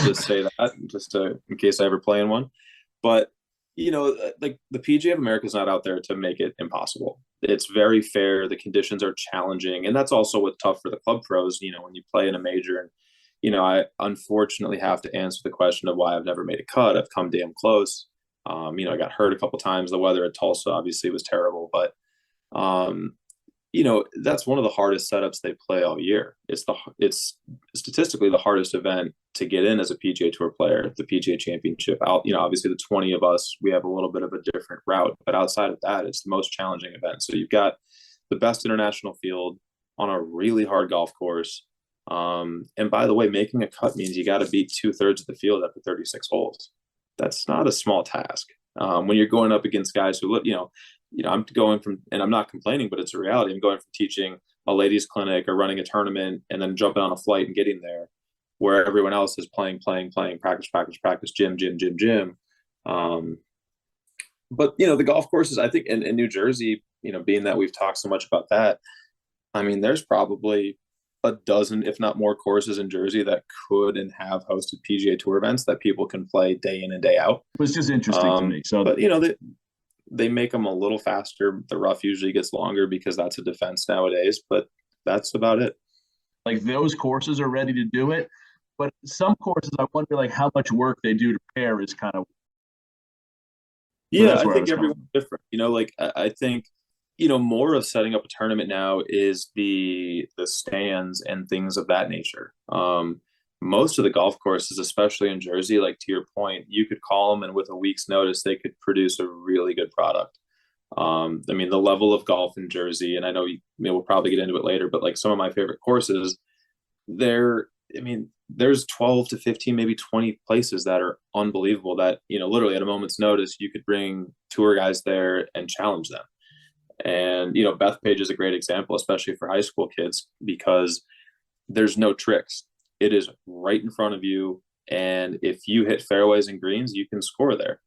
C: just say that in case I ever play in one. But like, the PGA of America is not out there to make it impossible. It's very fair. The conditions are challenging, and that's also what's tough for the club pros. When you play in a major, and I unfortunately have to answer the question of why I've never made a cut. I've come damn close. I got hurt a couple times. The weather at Tulsa obviously was terrible, but that's one of the hardest setups they play all year. It's statistically the hardest event to get in as a PGA Tour player, the PGA Championship. Obviously the 20 of us, we have a little bit of a different route, but outside of that, it's the most challenging event. So you've got the best international field on a really hard golf course. And by the way, making a cut means you got to beat 2/3 of the field after 36 holes. That's not a small task. When you're going up against guys who look, I'm going from, and I'm not complaining, but it's a reality. I'm going from teaching a ladies clinic or running a tournament and then jumping on a flight and getting there, where everyone else is playing, practice, gym. But the golf courses, I think in New Jersey, being that we've talked so much about that, I mean, there's probably a dozen, if not more, courses in Jersey that could and have hosted PGA Tour events that people can play day in and day out.
E: It was just interesting to me. So,
C: but they make them a little faster. The rough usually gets longer because that's a defense nowadays, but that's about it.
E: Like, those courses are ready to do it, but some courses, I wonder like how much work they do to pair is kind of.
C: Yeah, I think everyone's different. I think, more of setting up a tournament now is the stands and things of that nature. Most of the golf courses, especially in Jersey, like, to your point, you could call them and with a week's notice, they could produce a really good product. I mean, the level of golf in Jersey, and I know we'll probably get into it later, but like some of my favorite courses, there's 12 to 15, maybe 20 places that are unbelievable that, literally at a moment's notice, you could bring tour guys there and challenge them. And, Bethpage is a great example, especially for high school kids, because there's no tricks. It is right in front of you. And if you hit fairways and greens, you can score there.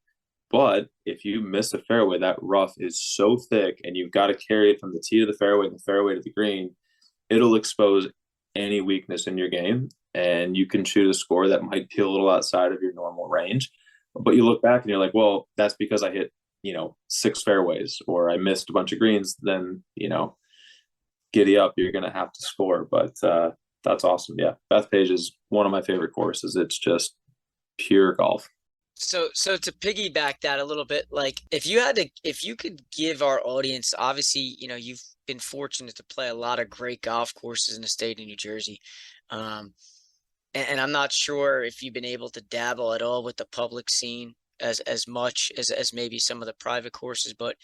C: But if you miss a fairway, that rough is so thick and you've got to carry it from the tee to the fairway and the fairway to the green, it'll expose any weakness in your game. And you can shoot a score that might be a little outside of your normal range. But you look back and you're like, well, that's because I hit, 6 fairways or I missed a bunch of greens. Then, giddy up, you're going to have to score. But that's awesome. Yeah. Bethpage is one of my favorite courses. It's just pure golf.
D: So to piggyback that a little bit, like if you could give our audience, obviously, you've been fortunate to play a lot of great golf courses in the state of New Jersey. And I'm not sure if you've been able to dabble at all with the public scene as much as maybe some of the private courses. But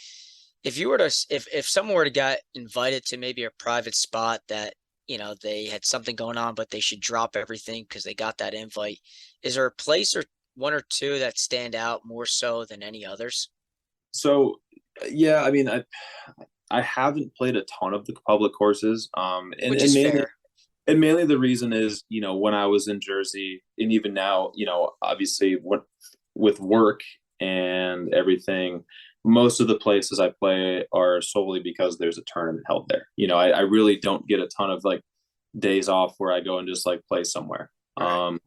D: if you were to, if someone were to get invited to maybe a private spot that, they had something going on, but they should drop everything because they got that invite, is there a place or one or two that stand out more so than any others?
C: So, yeah, I mean, I haven't played a ton of the public courses,
D: Which is fair.
C: And mainly the reason is, when I was in Jersey and even now, obviously with work and everything, most of the places I play are solely because there's a tournament held there. I really don't get a ton of like days off where I go and just like play somewhere. But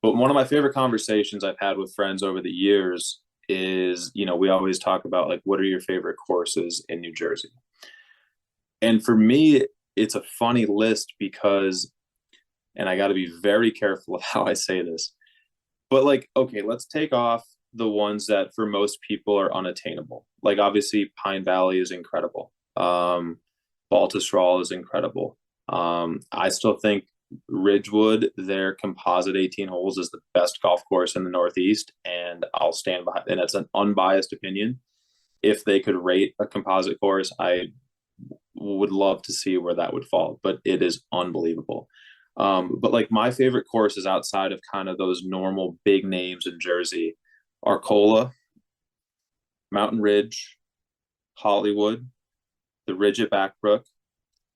C: one of my favorite conversations I've had with friends over the years is, we always talk about like, what are your favorite courses in New Jersey? And for me, it's a funny list because, and I got to be very careful of how I say this, but like, okay, let's take off the ones that for most people are unattainable. Like obviously Pine Valley is incredible. Baltusrol is incredible. I still think Ridgewood, their composite 18 holes is the best golf course in the Northeast, and I'll stand behind, and it's an unbiased opinion. If they could rate a composite course, I would love to see where that would fall, but it is unbelievable. But like my favorite courses outside of kind of those normal big names in Jersey are Arcola, Mountain Ridge, Hollywood, the Ridge at Backbrook,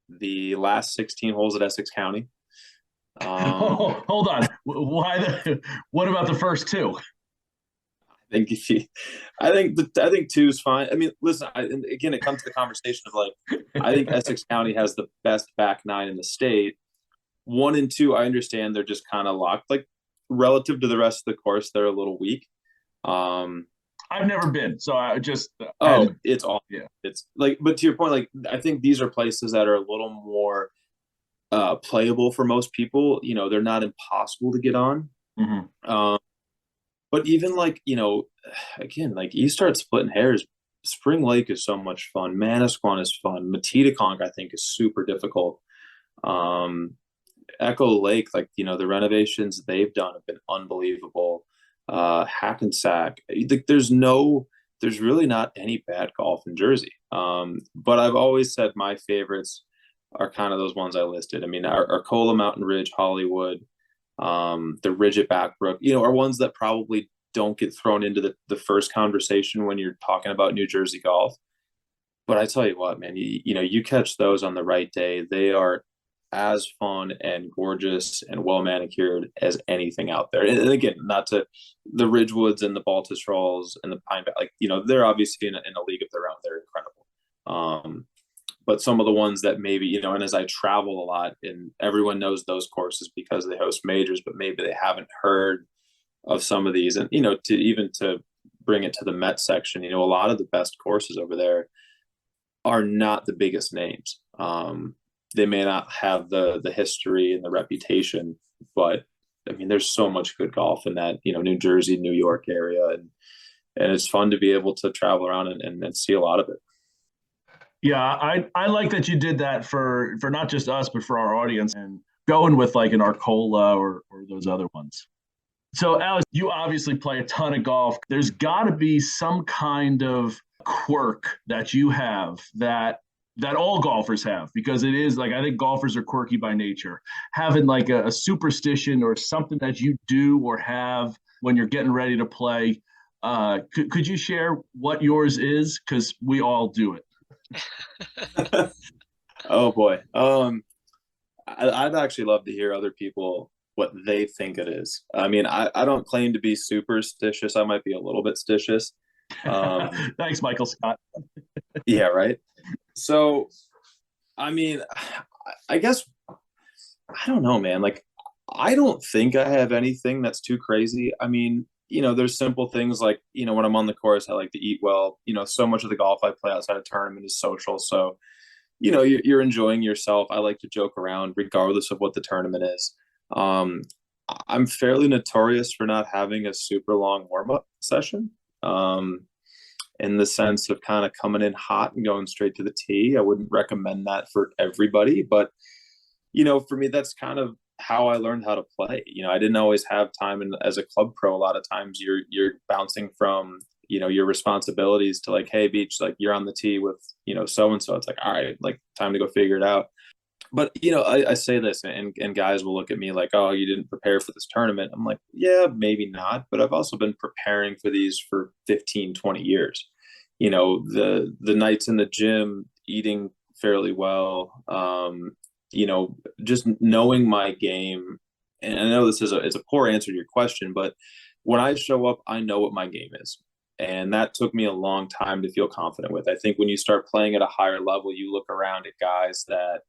C: the last 16 holes at Essex County.
E: Hold on. What about the first two?
C: I think two is fine. I mean, listen, again, it comes to the conversation of like, I think Essex County has the best back nine in the state. 1 and 2, I understand they're just kind of locked. Like relative to the rest of the course, they're a little weak.
E: I've never been, so I just
C: it's all
E: yeah.
C: It's like, but to your point, like I think these are places that are a little more playable for most people. They're not impossible to get on.
E: Mm-hmm.
C: But even like, again, like you start splitting hairs. Spring Lake is so much fun. Manasquan is fun. Matitaconk, I think, is super difficult. Echo Lake, like, the renovations they've done have been unbelievable. Hackensack, there's really not any bad golf in Jersey. But I've always said my favorites are kind of those ones I listed. I mean, Arcola, Mountain Ridge, Hollywood, the Ridge at Backbrook, are ones that probably don't get thrown into the first conversation when you're talking about New Jersey golf. But I tell you what, man, you catch those on the right day, they are as fun and gorgeous and well manicured as anything out there. And again, not to the Ridgewoods and the Baltusrols and the Pine Valley, like, they're obviously in a league of their own. They're incredible. But some of the ones that maybe, and as I travel a lot, and everyone knows those courses because they host majors, but maybe they haven't heard of some of these. And, to bring it to the Met section, a lot of the best courses over there are not the biggest names. They may not have the history and the reputation, but I mean, there's so much good golf in that, New Jersey, New York area. And it's fun to be able to travel around and see a lot of it.
E: Yeah, I like that you did that for not just us, but for our audience, and going with like an Arcola or those other ones. So, Alex, you obviously play a ton of golf. There's got to be some kind of quirk that you have that all golfers have, because it is like, I think golfers are quirky by nature. Having like a superstition or something that you do or have when you're getting ready to play. Could you share what yours is? Because we all do it.
C: Oh boy. I'd actually love to hear other people what they think it is. I mean, I don't claim to be superstitious. I might be a little bit stitious.
E: Thanks, Michael Scott.
C: Yeah, right. So, I mean, I guess, I don't know, man. Like, I don't think I have anything that's too crazy. I mean, there's simple things like, when I'm on the course, I like to eat well. So much of the golf I play outside of tournament is social. So, you're enjoying yourself. I like to joke around regardless of what the tournament is. I'm fairly notorious for not having a super long warm-up session. In the sense of kind of coming in hot and going straight to the tee. I wouldn't recommend that for everybody, but, for me, that's kind of how I learned how to play. I didn't always have time. And as a club pro, a lot of times you're bouncing from, your responsibilities to like, hey, Beach, like you're on the tee with, so-and-so. It's like, all right, like time to go figure it out. But, I say this and guys will look at me like, oh, you didn't prepare for this tournament. I'm like, yeah, maybe not. But I've also been preparing for these for 15, 20 years. The nights in the gym, eating fairly well, just knowing my game. And I know this is a poor answer to your question, but when I show up, I know what my game is. And that took me a long time to feel confident with. I think when you start playing at a higher level, you look around at guys that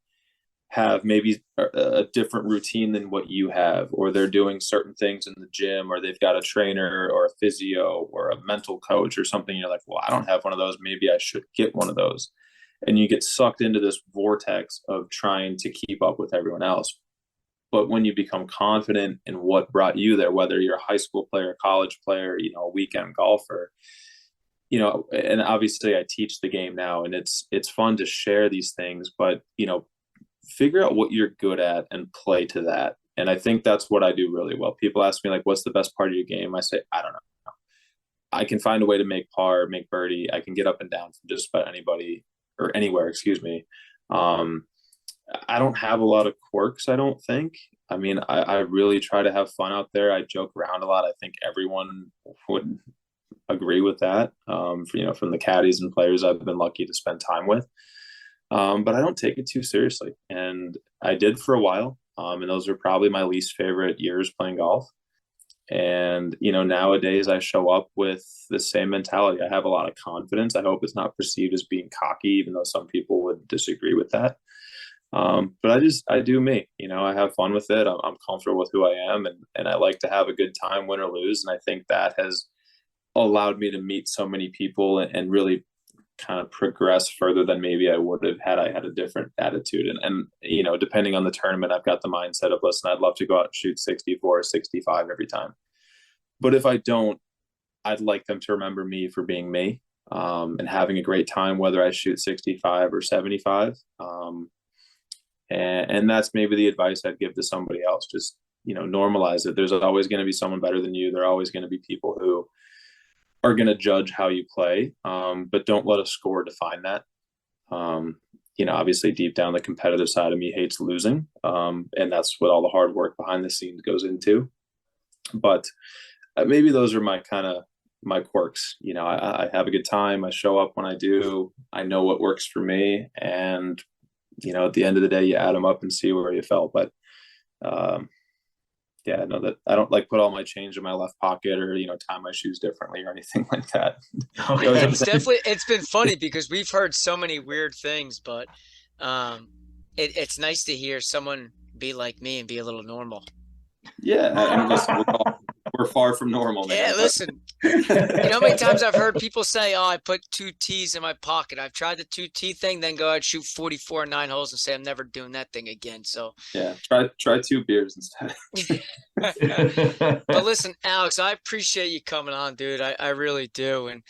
C: have maybe a different routine than what you have, or they're doing certain things in the gym, or they've got a trainer or a physio or a mental coach or something. You're like, well, I don't have one of those. Maybe I should get one of those. And you get sucked into this vortex of trying to keep up with everyone else. But when you become confident in what brought you there, whether you're a high school player, college player, a weekend golfer, and obviously I teach the game now, and it's fun to share these things, but, figure out what you're good at and play to that. And I think that's what I do really well. People ask me, like, what's the best part of your game? I say, I don't know. I can find a way to make par, make birdie. I can get up and down from just about anybody or anywhere, excuse me. I don't have a lot of quirks, I don't think. I mean, I really try to have fun out there. I joke around a lot. I think everyone would agree with that, from the caddies and players I've been lucky to spend time with. But I don't take it too seriously. And I did for a while. And those are probably my least favorite years playing golf. And, nowadays I show up with the same mentality. I have a lot of confidence. I hope it's not perceived as being cocky, even though some people would disagree with that. But I do me, I have fun with it. I'm comfortable with who I am, and I like to have a good time, win or lose. And I think that has allowed me to meet so many people and really kind of progress further than maybe I would have had I had a different attitude. And depending on the tournament, I've got the mindset of, listen, I'd love to go out and shoot 64 or 65 every time. But if I don't, I'd like them to remember me for being me, and having a great time, whether I shoot 65 or 75. And that's maybe the advice I'd give to somebody else. Just, normalize it. There's always going to be someone better than you. There are always going to be people who are going to judge how you play, but don't let a score define that. Obviously deep down, the competitive side of me hates losing. And that's what all the hard work behind the scenes goes into. But maybe those are my quirks. I have a good time. I show up when I do. I know what works for me. And, at the end of the day, you add them up and see where you fell. But, yeah, I know that I don't put all my change in my left pocket or, tie my shoes differently or anything like that.
E: Okay.
D: It's been funny because we've heard so many weird things, but it's nice to hear someone be like me and be a little normal.
C: Yeah. I mean, listen, we're far from normal, man.
D: Yeah, listen, how many times I've heard people say, oh, I put 2 tees in my pocket. I've tried the 2 tee thing, then go out, shoot 44 9 holes and say, I'm never doing that thing again. So
C: yeah, try 2 beers instead.
D: But listen, Alex, I appreciate you coming on, dude. I really do. And,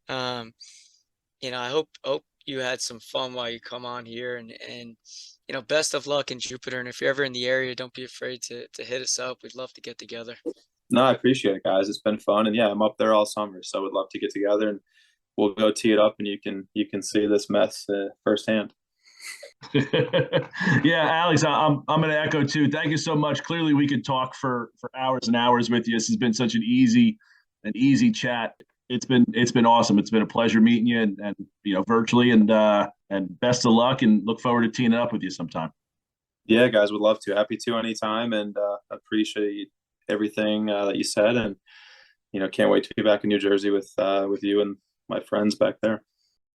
D: I hope you had some fun while you come on here, and best of luck in Jupiter. And if you're ever in the area, don't be afraid to hit us up. We'd love to get together.
C: No, I appreciate it, guys. It's been fun. And yeah, I'm up there all summer, so I would love to get together and we'll go tee it up and you can see this mess firsthand.
E: Yeah, Alex, I'm going to echo too. Thank you so much. Clearly we could talk for hours and hours with you. This has been such an easy chat. It's been awesome. It's been a pleasure meeting you and virtually, and best of luck, and look forward to teeing it up with you sometime.
C: Yeah, guys, would love to. Happy to anytime, and appreciate everything that you said, and can't wait to be back in New Jersey with you and my friends back there.